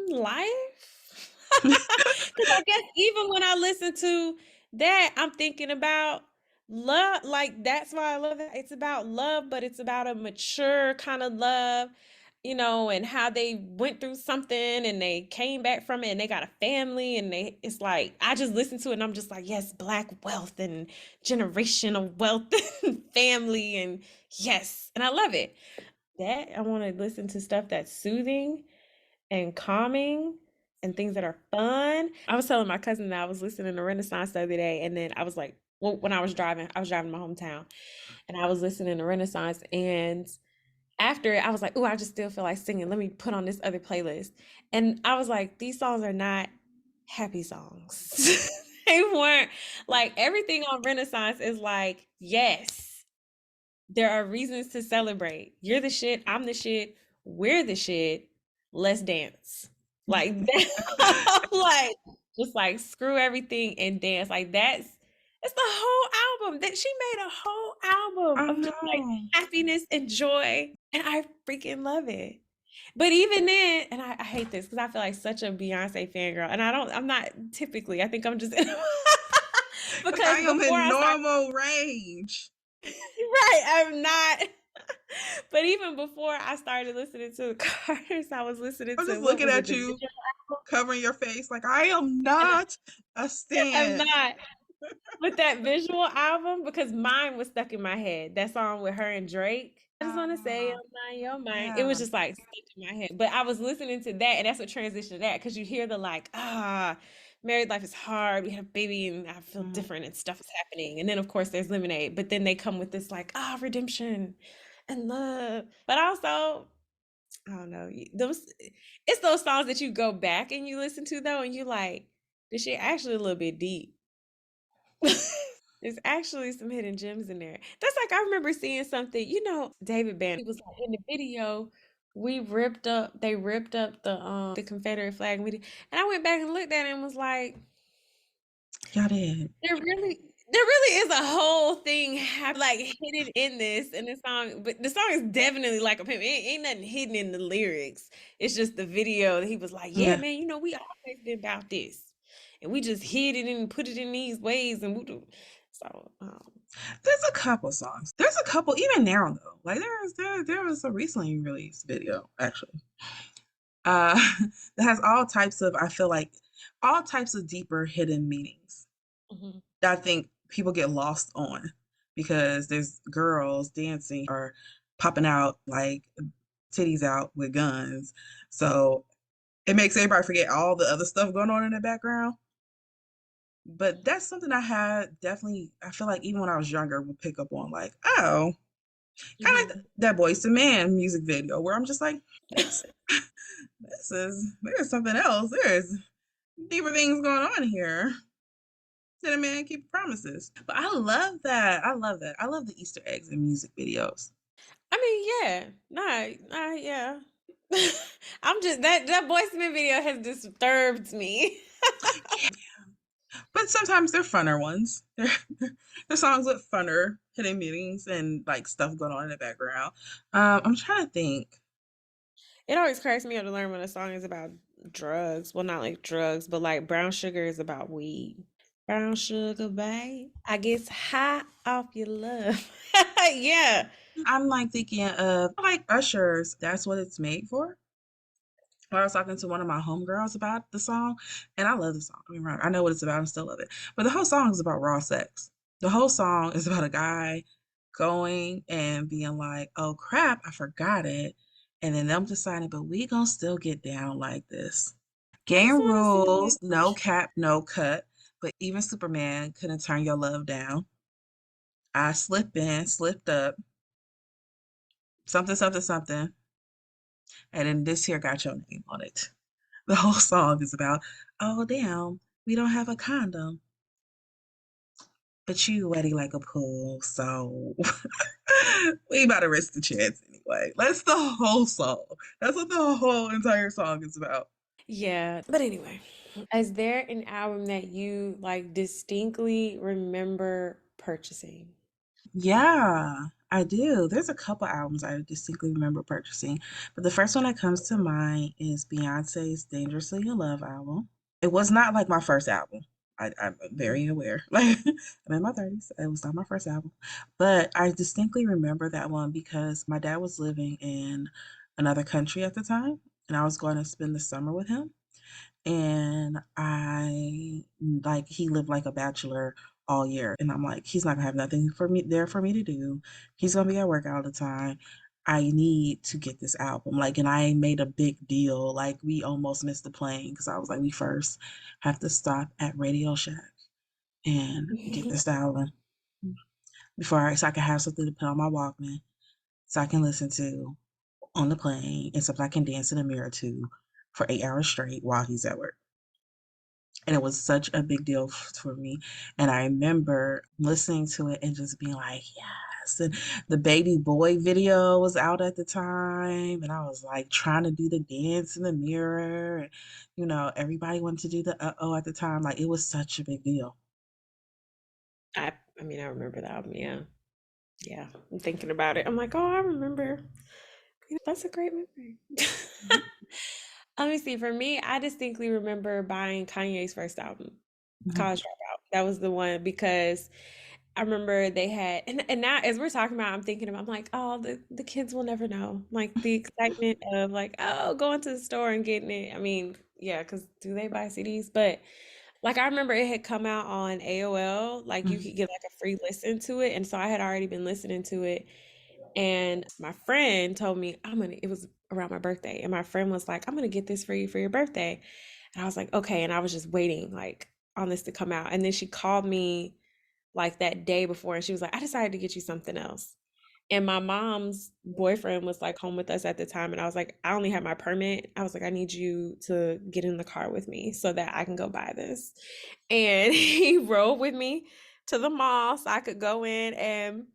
Life. Because I guess even when I listen to that, I'm thinking about love. Like that's why I love it. It's about love, but it's about a mature kind of love, and how they went through something and they came back from it and they got a family and it's like I just listen to it and I'm just like, yes, black wealth and generational wealth and family and yes, and I love it. That I want to listen to stuff that's soothing and calming. and things that are fun. I was telling my cousin that I was listening to Renaissance the other day, and then I was like, well, when I was driving to my hometown, and I was listening to Renaissance, and after it, I was like, "Ooh, I just still feel like singing. Let me put on this other playlist." And I was like, "These songs are not happy songs." They weren't like everything on Renaissance is like, yes, there are reasons to celebrate. You're the shit. I'm the shit. We're the shit. Let's dance. Like that. Like just like screw everything and dance. Like that's the whole album. That she made a whole album I of just like know. happiness and joy. And I freaking love it. But even then, and I hate this because I feel like such a Beyonce fangirl. And I'm not typically, I think I'm just Like I because am before in I started normal range. right, I'm not. But even before I started listening to the Carters, I was listening I'm to just what looking was it, at the you, video covering your face. Like I am not a album? I'm stan. not. With that visual album, because mine was stuck in my head. That song with her and Drake. I just want to say Ah, your mind, your mind. It was yeah. just like stuck in my head. But I was listening to that, and that's what transitioned to that because you hear the like, married life is hard. We had a baby, and I feel Mhm. different, and stuff is happening. And then of course there's Lemonade, but then they come with this like, redemption and love. But also, I don't know, those it's those songs that you go back and you listen to though, and you like, this shit actually a little bit deep. There's actually some hidden gems in there. That's like I remember seeing something, David Banner. He was like in the video, they ripped up the Confederate flag and and I went back and looked at it and was like, Y'all did. there really is a whole thing like hidden in this in the song, but the song is definitely like a pimp. It ain't nothing hidden in the lyrics. It's just the video that he was like, yeah, Yeah. man, we always been about this. And we just hid it and put it in these ways and we do so There's a couple songs. There's a couple even now though. Like there was a recently released video actually. Uh that has all types of I feel like all types of deeper hidden meanings mhm. that I think people get lost on because there's girls dancing or popping out like titties out with guns. So it makes everybody forget all the other stuff going on in the background. But that's something I had definitely, I feel like even when I was younger, would pick up on like, oh, kind of like Mhm. that Boys to Man music video where I'm just like, this, there's something else. There's deeper things going on here. Did a man keep promises? But I love that. I love that. I love the Easter eggs in music videos. I mean, yeah. Nah, yeah. I'm just that Boyz II Men video has disturbed me. Yeah. But sometimes they're funner ones. They're songs with funner hidden meanings and like stuff going on in the background. I'm trying to think. It always cracks me up to learn when a song is about drugs. Well, not like drugs, but like brown sugar is about weed. Brown sugar, babe. I guess high off your love. Yeah. I'm like thinking of like Usher's That's What It's Made For. I was talking to one of my homegirls about the song, and I love the song. I mean, right, I know what it's about and still love it. But the whole song is about raw sex. The whole song is about a guy going and being like, oh crap, I forgot it. And then them deciding, but we gonna still get down like this. I Game just want to see rules, no cap, no cut. But even Superman couldn't turn your love down. I slipped in, slipped up, something, something, something. And then this here got your name on it. The whole song is about, oh damn, we don't have a condom, but you wetty like a pool, so we about to risk the chance anyway. That's the whole song. That's what the whole entire song is about. Yeah, but anyway, is there an album that you like distinctly remember purchasing? Yeah, I do. There's a couple albums I distinctly remember purchasing, but the first one that comes to mind is Beyonce's Dangerously in Love album. It was not like my first album. I'm Mhm. very aware. Like I'm in my 30s. It was not my first album. But I distinctly remember that one because my dad was living in another country at the time, and I was going to spend the summer with him. And I like he lived like a bachelor all year. And I'm like, he's not gonna have nothing for me there for me to do. He's gonna be at work all the time. I need to get this album. Like, and I made a big deal. Like, we almost missed the plane because I was like, we first have to stop at Radio Shack and get this album so I can have something to put on my Walkman so I can listen to on the plane and something I can dance in the mirror to for 8 hours straight while he's at work. And it was such a big deal for me. And I remember listening to it and just being like, yes. And the baby boy video was out at the time. And I was like trying to do the dance in the mirror. And, everybody wanted to do the uh-oh at the time. Like it was such a big deal. I mean, I remember the album, yeah. Yeah. I'm thinking about it. I'm like, oh, I remember. That's a great memory. Let me see. For me, I distinctly remember buying Kanye's first album, Mhm. College Dropout. That was the one because I remember they had, and now as we're talking about, I'm thinking about, I'm like, oh, the kids will never know. Like the excitement of like, oh, going to the store and getting it. I mean, yeah, because do they buy CDs? But like I remember it had come out on AOL, like you Mhm. could get like a free listen to it. And so I had already been listening to it. And my friend told me, it was around my birthday. And my friend was like, I'm gonna get this for you for your birthday. And I was like, okay. And I was just waiting like on this to come out. And then she called me like that day before and she was like, I decided to get you something else. And my mom's boyfriend was like home with us at the time. And I was like, I only have my permit. I was like, I need you to get in the car with me so that I can go buy this. And he rode with me to the mall so I could go in and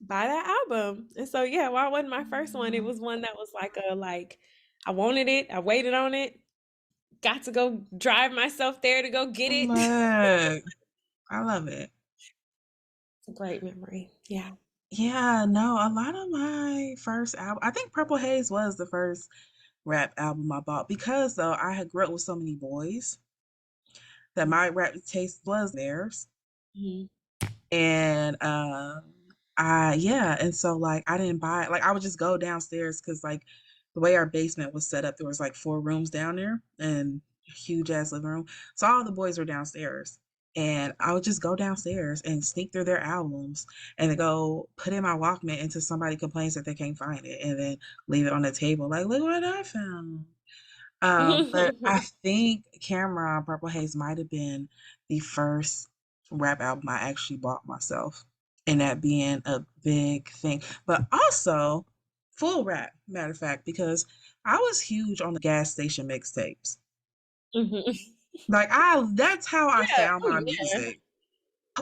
buy that album. And so yeah, while it wasn't my first one, it was one that was like I wanted it, I waited on it, got to go drive myself there to go get it. Look, I love it. It's a great memory. Yeah. Yeah, no, a lot of my first album, I think Purple Haze was the first rap album I bought because though I had grew up with so many boys that my rap taste was theirs. Mhm. And I yeah, and so like I didn't buy it. Like I would just go downstairs because like the way our basement was set up, there was like 4 rooms down there and a huge ass living room. So all the boys were downstairs. And I would just go downstairs and sneak through their albums and then go put in my Walkman until somebody complains that they can't find it and then leave it on the table. Like, look what I found. But I think Cameron Purple Haze might have been the first rap album I actually bought myself, and that being a big thing. But also, full rap, matter of fact, because I was huge on the gas station mixtapes. Mhm. Like that's how I Yeah. found Oh my yeah. music.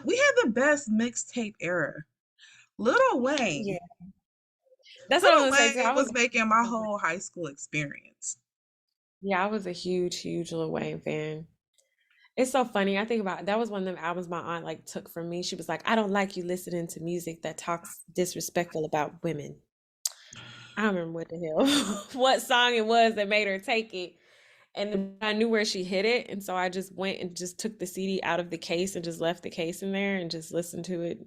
We had the best mixtape era. Little Yeah. Wayne. That's what I'm Little gonna say too. I Wayne was was making my whole high school experience. yeah, I was a huge, huge Lil Wayne fan. It's so funny. I think about that was one of them albums my aunt like took from me. She was like, I don't like you listening to music that talks disrespectful about women. I don't remember what the hell what song it was that made her take it. And I knew where she hid it. And so I just went and just took the CD out of the case and just left the case in there and just listened to it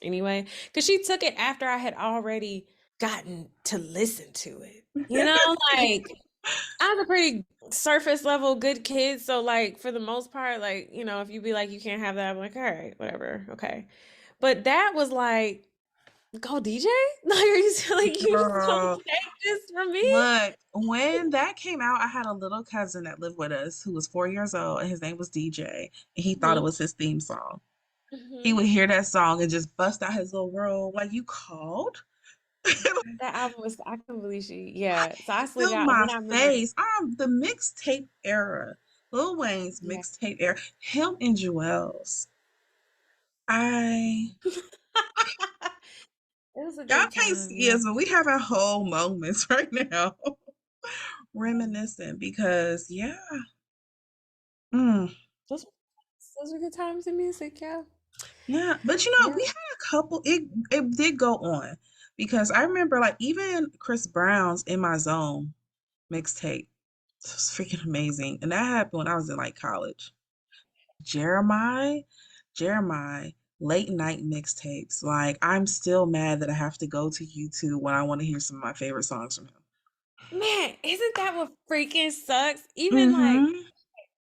anyway. Because she took it after I had already gotten to listen to it. Like I was a pretty surface level good kid. So like for the most part, like, if you be like you can't have that, I'm like, all right, whatever. Okay. But that was like, go DJ? Like are you like you just gonna Girl, take this from me? look, when that came out, I had a little cousin that lived with us who was 4 years old, and his name was DJ, and he thought it Mhm. was his theme song. He Mhm. would hear that song and just bust out his little room, like, you called? That album was I couldn't believe yeah. So I slid Fill out and my then I remember face. The mixtape era, Lil Wayne's yeah. mixtape era, him and Joel's. I It was a Y'all good can't time, see yeah. us, but we having whole moments right now, reminiscing because yeah. Mm. Those those were good times in music, yeah. Yeah, but Yeah. we had a couple. It did go on because I remember like even Chris Brown's "In My Zone" mixtape. It was freaking amazing, and that happened when I was in like college. Jeremiah, Jeremiah, late night mixtapes. Like I'm still mad that I have to go to YouTube when I want to hear some of my favorite songs from him. Man, isn't that what freaking sucks? Even like Mm-hmm.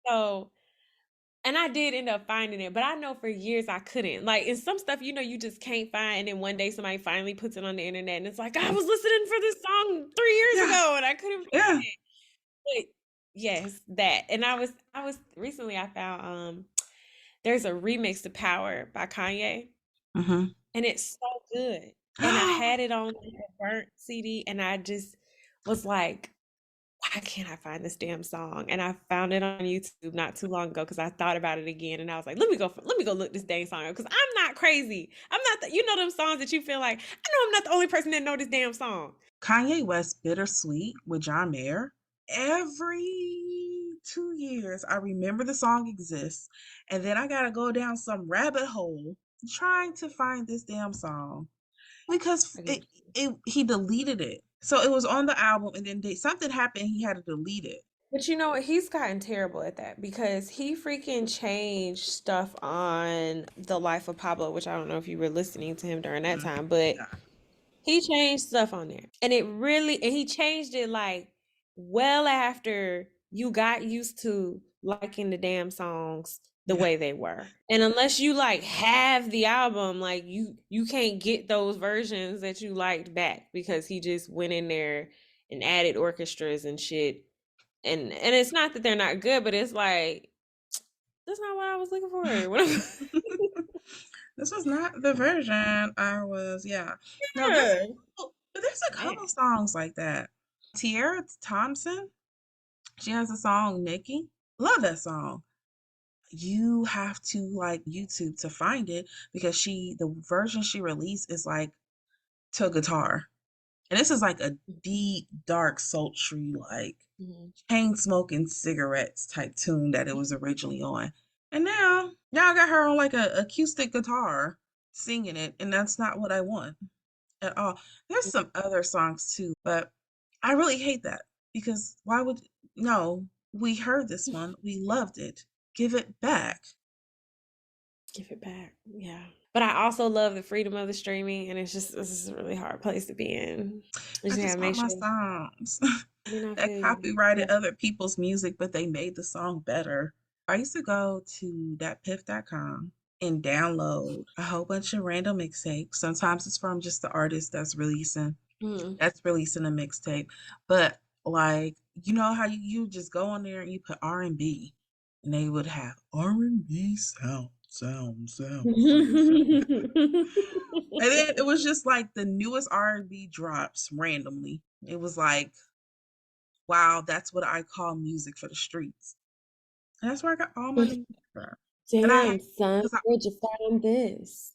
so And I did end up finding it, but I know for years I couldn't. Like, in some stuff, you just can't find. And then one day somebody finally puts it on the internet and it's like, I was listening for this song 3 years Yeah, ago and I couldn't find yeah. it. But yes, that. And I was recently I found there's a remix to Power by Kanye, Mm-hmm. and it's so good. And I had it on a burnt CD and I just was like, why can't I find this damn song? And I found it on YouTube not too long ago because I thought about it again, and I was like, let me go look this dang song up because I'm not crazy. I'm not, them songs that you feel like I know I'm not the only person that know this damn song. Kanye West Bittersweet with John Mayer. Every 2 years, I remember the song exists, and then I gotta go down some rabbit hole trying to find this damn song because I get he deleted it. So it was on the album, and then something happened. He had to delete it. But you know what? He's gotten terrible at that because he freaking changed stuff on The Life of Pablo, which I don't know if you were listening to him during that Mm, time, but yeah, he changed stuff on there. And he changed it like well after you got used to liking the damn songs the yeah. way they were. And unless you like have the album, like you can't get those versions that you liked back because he just went in there and added orchestras and shit. And it's not that they're not good, but it's like that's not what I was looking for. This was not the version I was. Yeah. No, Yeah. there's a Man. couple songs like that. Tierra Thompson, she has a song Nikki. Love that song. You have to like YouTube to find it because the version she released is like to guitar. And this is like a deep, dark, sultry, like Mhm. chain smoking cigarettes type tune that it was originally on. And now y'all got her on like a acoustic guitar singing it, and that's not what I want at all. There's some other songs too, but I really hate that because why would no, we heard this one, we loved it. Give it back. Give it back. Yeah. But I also love the freedom of the streaming, and this is a really hard place to be in. You I just just gotta want make my sure. songs I mean, I that feel you. Yeah. copyrighted other people's music, but they made the song better. I used to go to thatpiff.com and download a whole bunch of random mixtapes. Sometimes it's from just the artist Mm. that's releasing a mixtape. But like, you know how you just go on there and you put R&B and they would have R&B sound. And then it was just like the newest R&B drops randomly. It was like, wow, that's what I call music for the streets. And that's where I got all my music from. And I had Damn, son, because where'd you find this?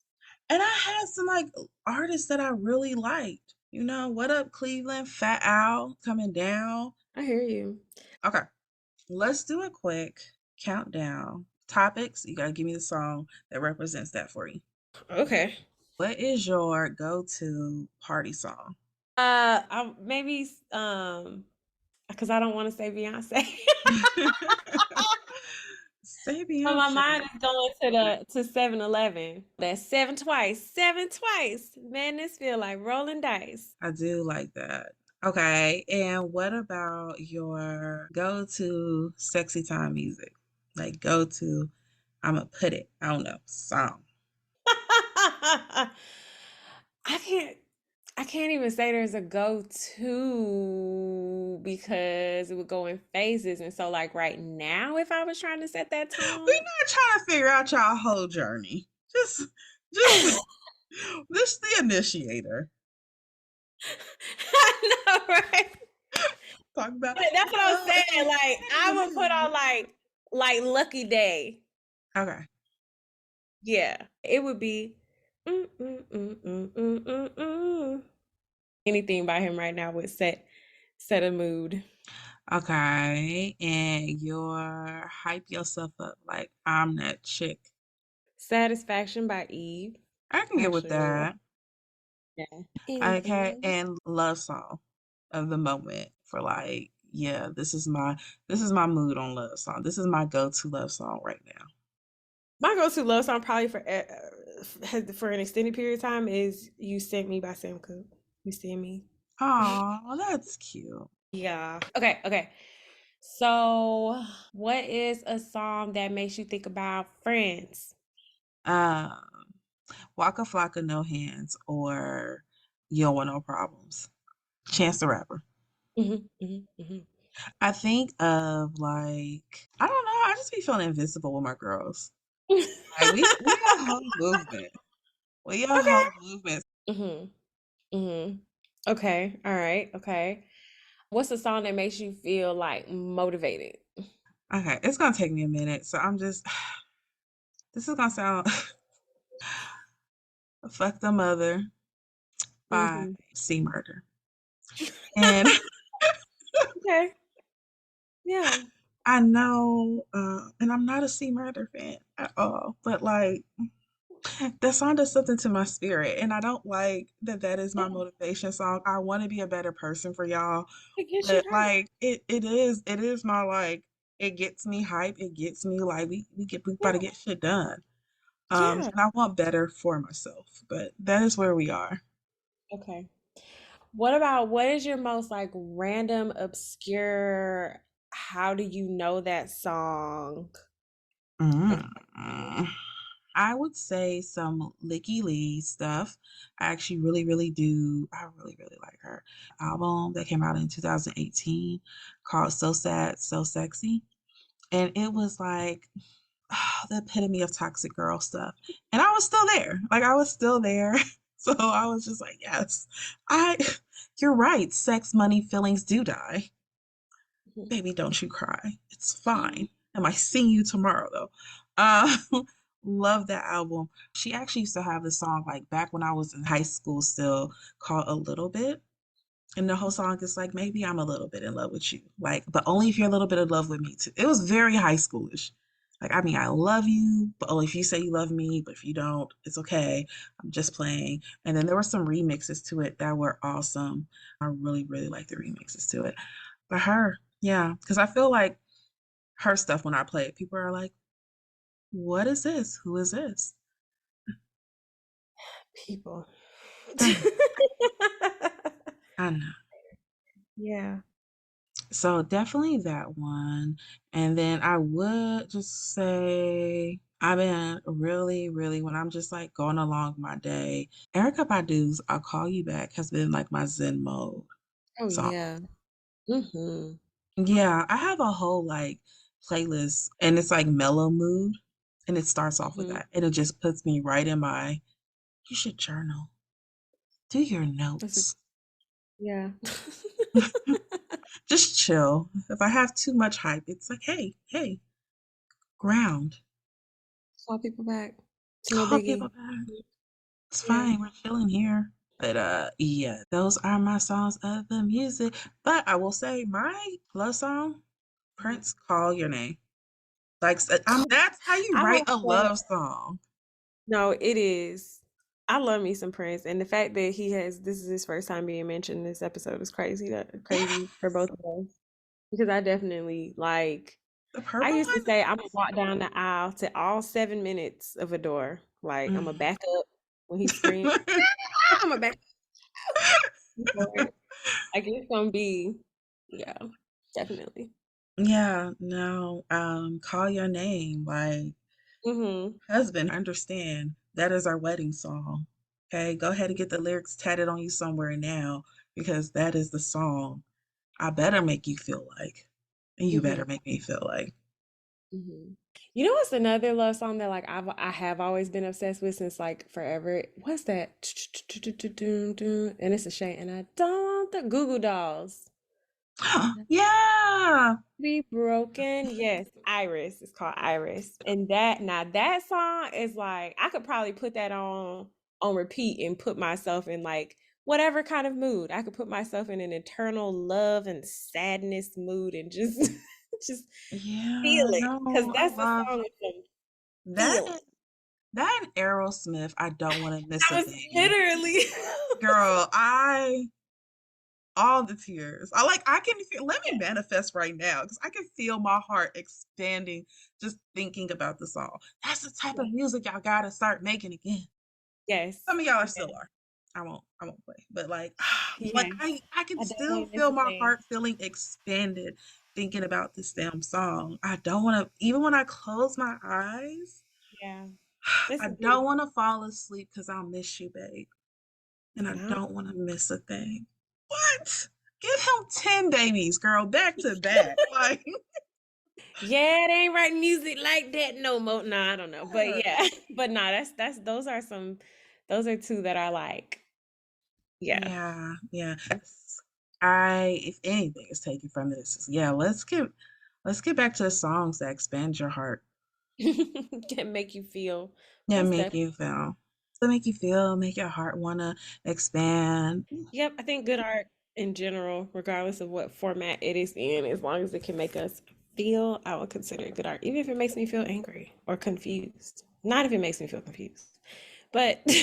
I had some like artists that I really liked. You know, what up, Cleveland? Fat Al coming down. I hear you. Okay, let's do a quick countdown. Topics. You gotta give me the song that represents that for you. Okay. What is your go-to party song? I maybe because I don't want to say Beyonce. Say So my Beyonce. mind is going to 7-Eleven. That's seven twice. Man, this feel like rolling dice. I do like that. Okay, and what about your go-to sexy time music? Like go-to, I'ma put it, I don't know, song. I can't I can't even say there's a go-to because it would go in phases. And so like right now, if I was trying to set that We're tone, not trying to figure out y'all whole journey. Just the this the initiator. I know, right? Talk about But that's what I was saying. Like I would put on like Lucky Day. okay. Yeah. It would be mm, mm, mm, mm, mm, mm, mm. Anything by him right now would set a mood. Okay. And you're hype yourself up like I'm that chick. Satisfaction by Eve. I can get with Actually, that. yeah. Okay, Anything. and love song of the moment for like, yeah, this is my mood on love song. This is my go-to love song right now. My go-to love song probably for an extended period of time is "You Sent Me" by Sam Cooke. You see me? Oh, that's cute. Yeah. Okay. Okay. So, what is a song that makes you think about friends? Um, Waka Flocka, No Hands, or You Don't Want No Problems. Chance the Rapper. Mhm, mhm, mhm. I think of like I don't know. I just be feeling invincible with my girls. Like we a whole movement. We a Okay. whole movement. Mhm, mhm. Okay, all right, okay. What's a song that makes you feel like motivated? Okay, it's gonna take me a minute, so I'm just. This is gonna sound "Fuck the Mother" by Mhm. C Murder, and Okay. Yeah. I know, and I'm not a C Murder fan at all, but like that song does something to my spirit, and I don't like that. That is my Yeah. motivation song. I want to be a better person for y'all, It gets you but hyped. like it is my like it gets me hype. It gets me like we about to Yeah. get shit done. Yeah. And I want better for myself, but that is where we are. Okay. What is your most like random, obscure, how do you know that song? Like, Mm. I would say some Licky Lee stuff. I actually really do. I really like her album that came out in 2018 called So Sad, So Sexy. And it was like the epitome of toxic girl stuff. And I was still there. Like I was still there. So I was just like, yes, I you're right. Sex, money, feelings do die. Baby, don't you cry. It's fine. I might see you tomorrow though. Uh, love that album. She actually used to have this song like back when I was in high school still called A Little Bit. And the whole song is like, maybe I'm a little bit in love with you. Like, but only if you're a little bit in love with me too. It was very high schoolish. Like, I mean, I love you, but only if you say you love me. But if you don't, it's okay. I'm just playing. And then there were some remixes to it that were awesome. I really like the remixes to it. But her, yeah, because I feel like her stuff when I play it, people are like, what is this? Who is this? people. I know. I know. Yeah. So definitely that one. And then I would just say I've been really when I'm just like going along my day. Erica Badu's I'll Call You Back has been like my Zen mode Oh song. yeah. Mhm. Yeah, I have a whole like playlist and it's like mellow mood and it starts off with Mhm. that and it just puts me right in my you should journal. Do your That's a notes. yeah. Just chill. If I have too much hype, it's like, hey, ground. Call people back. It's no Call people biggie. back. It's Yeah. fine. We're chilling here. But yeah, those are my songs of the music. But I will say my love song, Mhm. Prince, Call Your Name. Like that's how you I write must a say, love song. no, it is. I love me some Prince, and the fact that this is his first time being mentioned in this episode is crazy. That crazy for both of us because I definitely like. The I purple used to one? say I'm gonna walk down the aisle to all 7 minutes of Adore. Like I'm gonna Mm. back up when he screams. I'm gonna back up for it. Like it's gonna be, yeah, definitely. Yeah, no, Call Your Name. Like, Mm-hmm. husband, understand that is our wedding song. Okay, go ahead and get the lyrics tatted on you somewhere now because that is the song I better make you feel like, and you Mm-hmm. better make me feel like. Mm-hmm. You know what's another love song that like I have always been obsessed with since like forever? What's that? And it's a shame. And I don't want the Goo Goo Dolls. Yeah. Be broken. Yes, Iris. It's called Iris. And that now that song is like I could probably put that on repeat and put myself in like whatever kind of mood. I could put myself in an eternal love and sadness mood and just just feel Yeah, it. Cause no, I that's the love song with some that. feeling. That and Aerosmith, I don't want to miss I a was thing. literally Girl, I all the tears. I can feel let me manifest right now because I can feel my heart expanding just thinking about the song. That's the type yeah. of music y'all gotta start making again. Yes. Some of y'all are Yes. still are. I won't play. But like Yes. I can I don't still want to miss feel a my thing. heart feeling expanded. thinking about this damn song. I don't want to, even when I close my eyes, Yeah. This I is don't beautiful. want to fall asleep because I'll miss you, babe. And I No. don't want to miss a thing. What? Give him 10 babies, girl, back to back. Like, Yeah, they ain't writing music like that no more. Nah, I don't know. But yeah. But nah, that's those are some those are two that I like. Yeah. yeah, yeah. I, if anything is taken from this, is yeah, let's get back to the songs that expand your heart. Can make you feel Yeah, most make definitely. you feel. To make you feel, make your heart wanna expand. Yep, I think good art in general, regardless of what format it is in, as long as it can make us feel, I would consider it good art, even if it makes me feel angry or confused. Not if it makes me feel confused, but but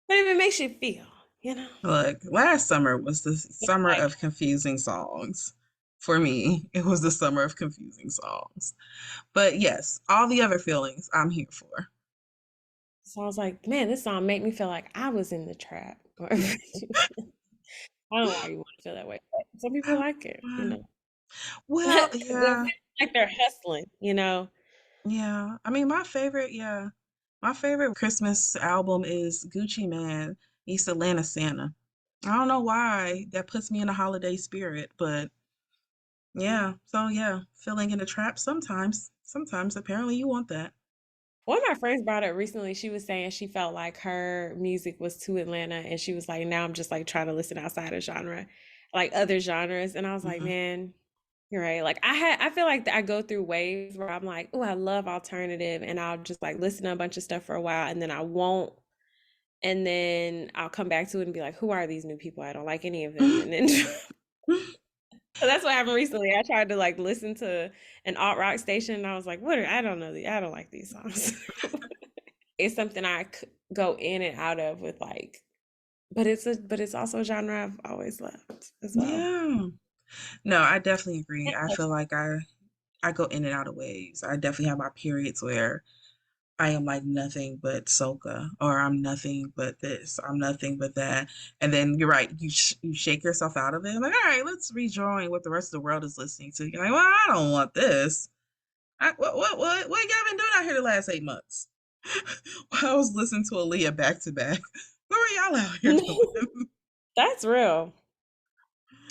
if it makes you feel, you know. Look, last summer was the summer Like of confusing songs. For me, it was the summer of confusing songs. But yes, all the other feelings I'm here for. so I was like, man, this song made me feel like I was in the trap. Or I don't know why you want to feel that way, but some people like it, you know. Well, They're yeah, like they're hustling, you know. yeah. I mean, my favorite Christmas album is Gucci Man, East Atlanta Santa. I don't know why that puts me in a holiday spirit, but yeah. So yeah, filling in the trap sometimes. Sometimes apparently you want that. One of my friends brought up recently, she was saying she felt like her music was too Atlanta, and she was like, now I'm just like trying to listen outside of genre, like other genres. And I was like, Hmm. man, you're right. Like I feel like I go through waves where I'm like, oh, I love alternative, and I'll just like listen to a bunch of stuff for a while, and then I won't, and then I'll come back to it and be like, who are these new people? I don't like any of them. And then so that's what happened recently. I tried to like listen to an alt rock station, and I was like, what are, I don't know, I don't like these songs. It's something I go in and out of with like, but it's also a genre I've always loved as well. Yeah. No, I definitely agree. And I feel touchy. like I go in and out of waves. I definitely have my periods where I am like nothing but soca, or I'm nothing but this, I'm nothing but that. And then you're right, you shake yourself out of it. Like, all right, let's rejoin what the rest of the world is listening to. You're like, well, I don't want this. What y'all been doing out here the last 8 months? While I was listening to Aaliyah back to back. What were y'all out here doing? That's real.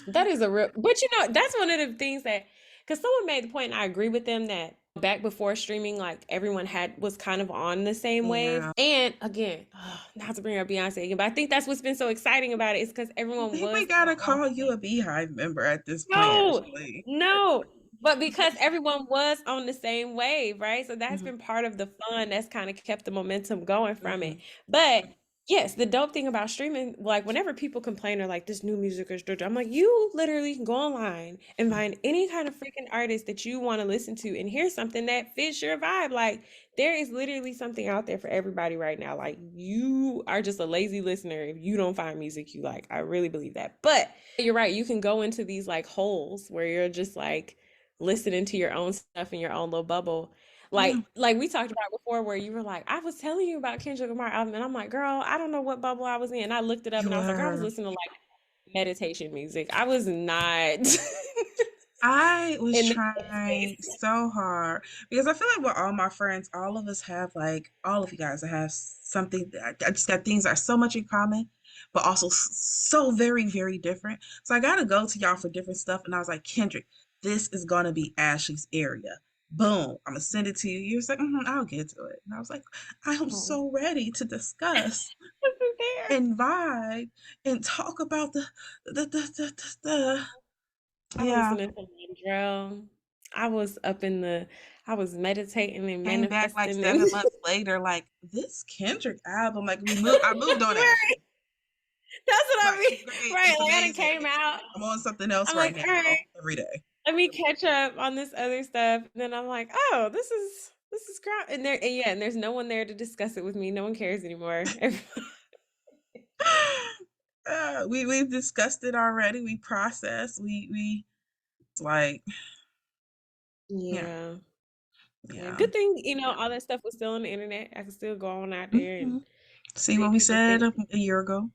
That is a real, but you know, that's one of the things that, because someone made the point, and I agree with them that back before streaming, like everyone had was kind of on the same wave. Yeah. And again, not to bring up Beyonce again, but I think that's what's been so exciting about it is because I everyone think we was kind gotta of on. call you a Beehive member at this point, No, actually. no. But because everyone was on the same wave, right? So that's Hmm. been part of the fun that's kind of kept the momentum going from it. Hmm. But yes, the dope thing about streaming, like whenever people complain or like this new music is dirt, I'm like, you literally can go online and find any kind of freaking artist that you want to listen to and hear something that fits your vibe. Like there is literally something out there for everybody right now. Like you are just a lazy listener if you don't find music you like. I really believe that. But you're right. You can go into these like holes where you're just like listening to your own stuff in your own little bubble. Yeah, Like we talked about before, where you were like, I was telling you about Kendrick Lamar album, and I'm like, girl, I don't know what bubble I was in. I looked it up, you and I was like, girl, I was were. listening to like meditation music. I was not I was in the trying space. so hard because I feel like with all my friends, all of us have like all of you guys have something that I just got things that are so much in common, but also so very, very different. So I gotta go to y'all for different stuff. And I was like, Kendrick, this is gonna be Ashley's area. Boom, I'm gonna send it to you. You was like, I'll get to it. And I was like, I am Oh, so ready to discuss wasn't there. and vibe and talk about the I was yeah. listening to Mandrell. I was up in the, I was meditating and Came back like manifesting and 7 months later, like this Kendrick album, like I moved on right. Ashley. That's what I Right, mean. it's great, Right. it's Like I done amazing. came out. I'm on something else I'm right like, all right, now every day. let me catch up on this other stuff. And then I'm like, oh, this is crap. And there, and yeah, and there's no one there to discuss it with me. No one cares anymore. We've discussed it already. We processed. We it's like yeah, Yeah. Yeah. yeah. Good thing, you know, all that stuff was still on the internet. I could still go on out there Hmm. and See what make we people said think. a year ago.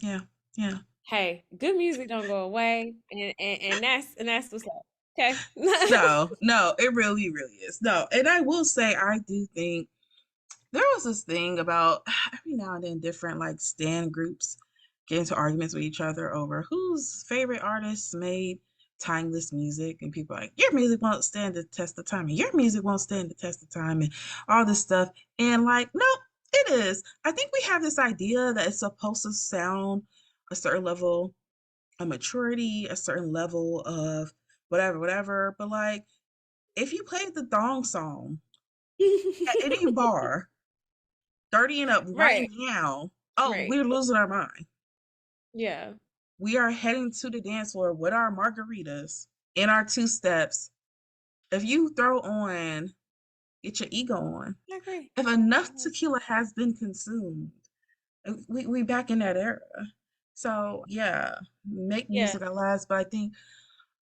Yeah, yeah. Hey, good music don't go away, and that's what's up. Okay. No, no, it really, really is. No, and I will say, I do think there was this thing about every now and then different like stan groups get into arguments with each other over whose favorite artists made timeless music, and people are like, your music won't stand the test of time, and your music won't stand the test of time, and all this stuff. And like, no, it is. I think we have this idea that it's supposed to sound a certain level of maturity, a certain level of whatever, whatever. But like, if you played the thong song at any bar 30 and up right Right, now, oh, right. we're losing our mind. Yeah. We are heading to the dance floor with our margaritas in our two steps. If you throw on, get your ego on. I agree. If enough tequila has been consumed, we back in that era. So yeah, make Yeah. music that lasts. But I think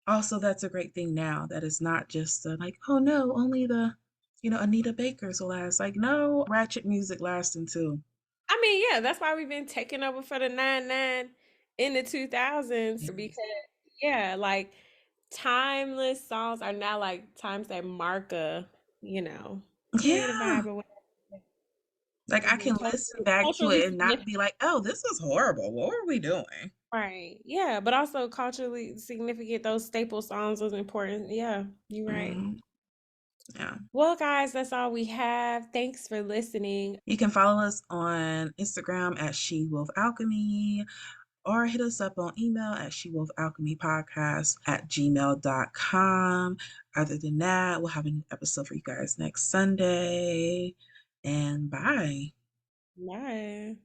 also that's a great thing now that it's not just like, oh no, only the Anita Baker's will last. Like, no, ratchet music lasting too. I mean, yeah, that's why we've been taking over for the 99 in the 2000s Yes. because yeah, like timeless songs are now like times that mark a period of Yeah. vibe or whatever. Like, I can listen back to Culturally it and not significant. be like, "Oh, this was horrible. What were we doing?" Right. Yeah, but also culturally significant, those staple songs was important. Yeah, you're right. Mhm. Yeah. Well, guys, that's all we have. Thanks for listening. You can follow us on Instagram at She Wolf Alchemy, or hit us up on email at shewolfalchemypodcast@gmail.com. Other than that, we'll have a new episode for you guys next Sunday. And bye. Bye.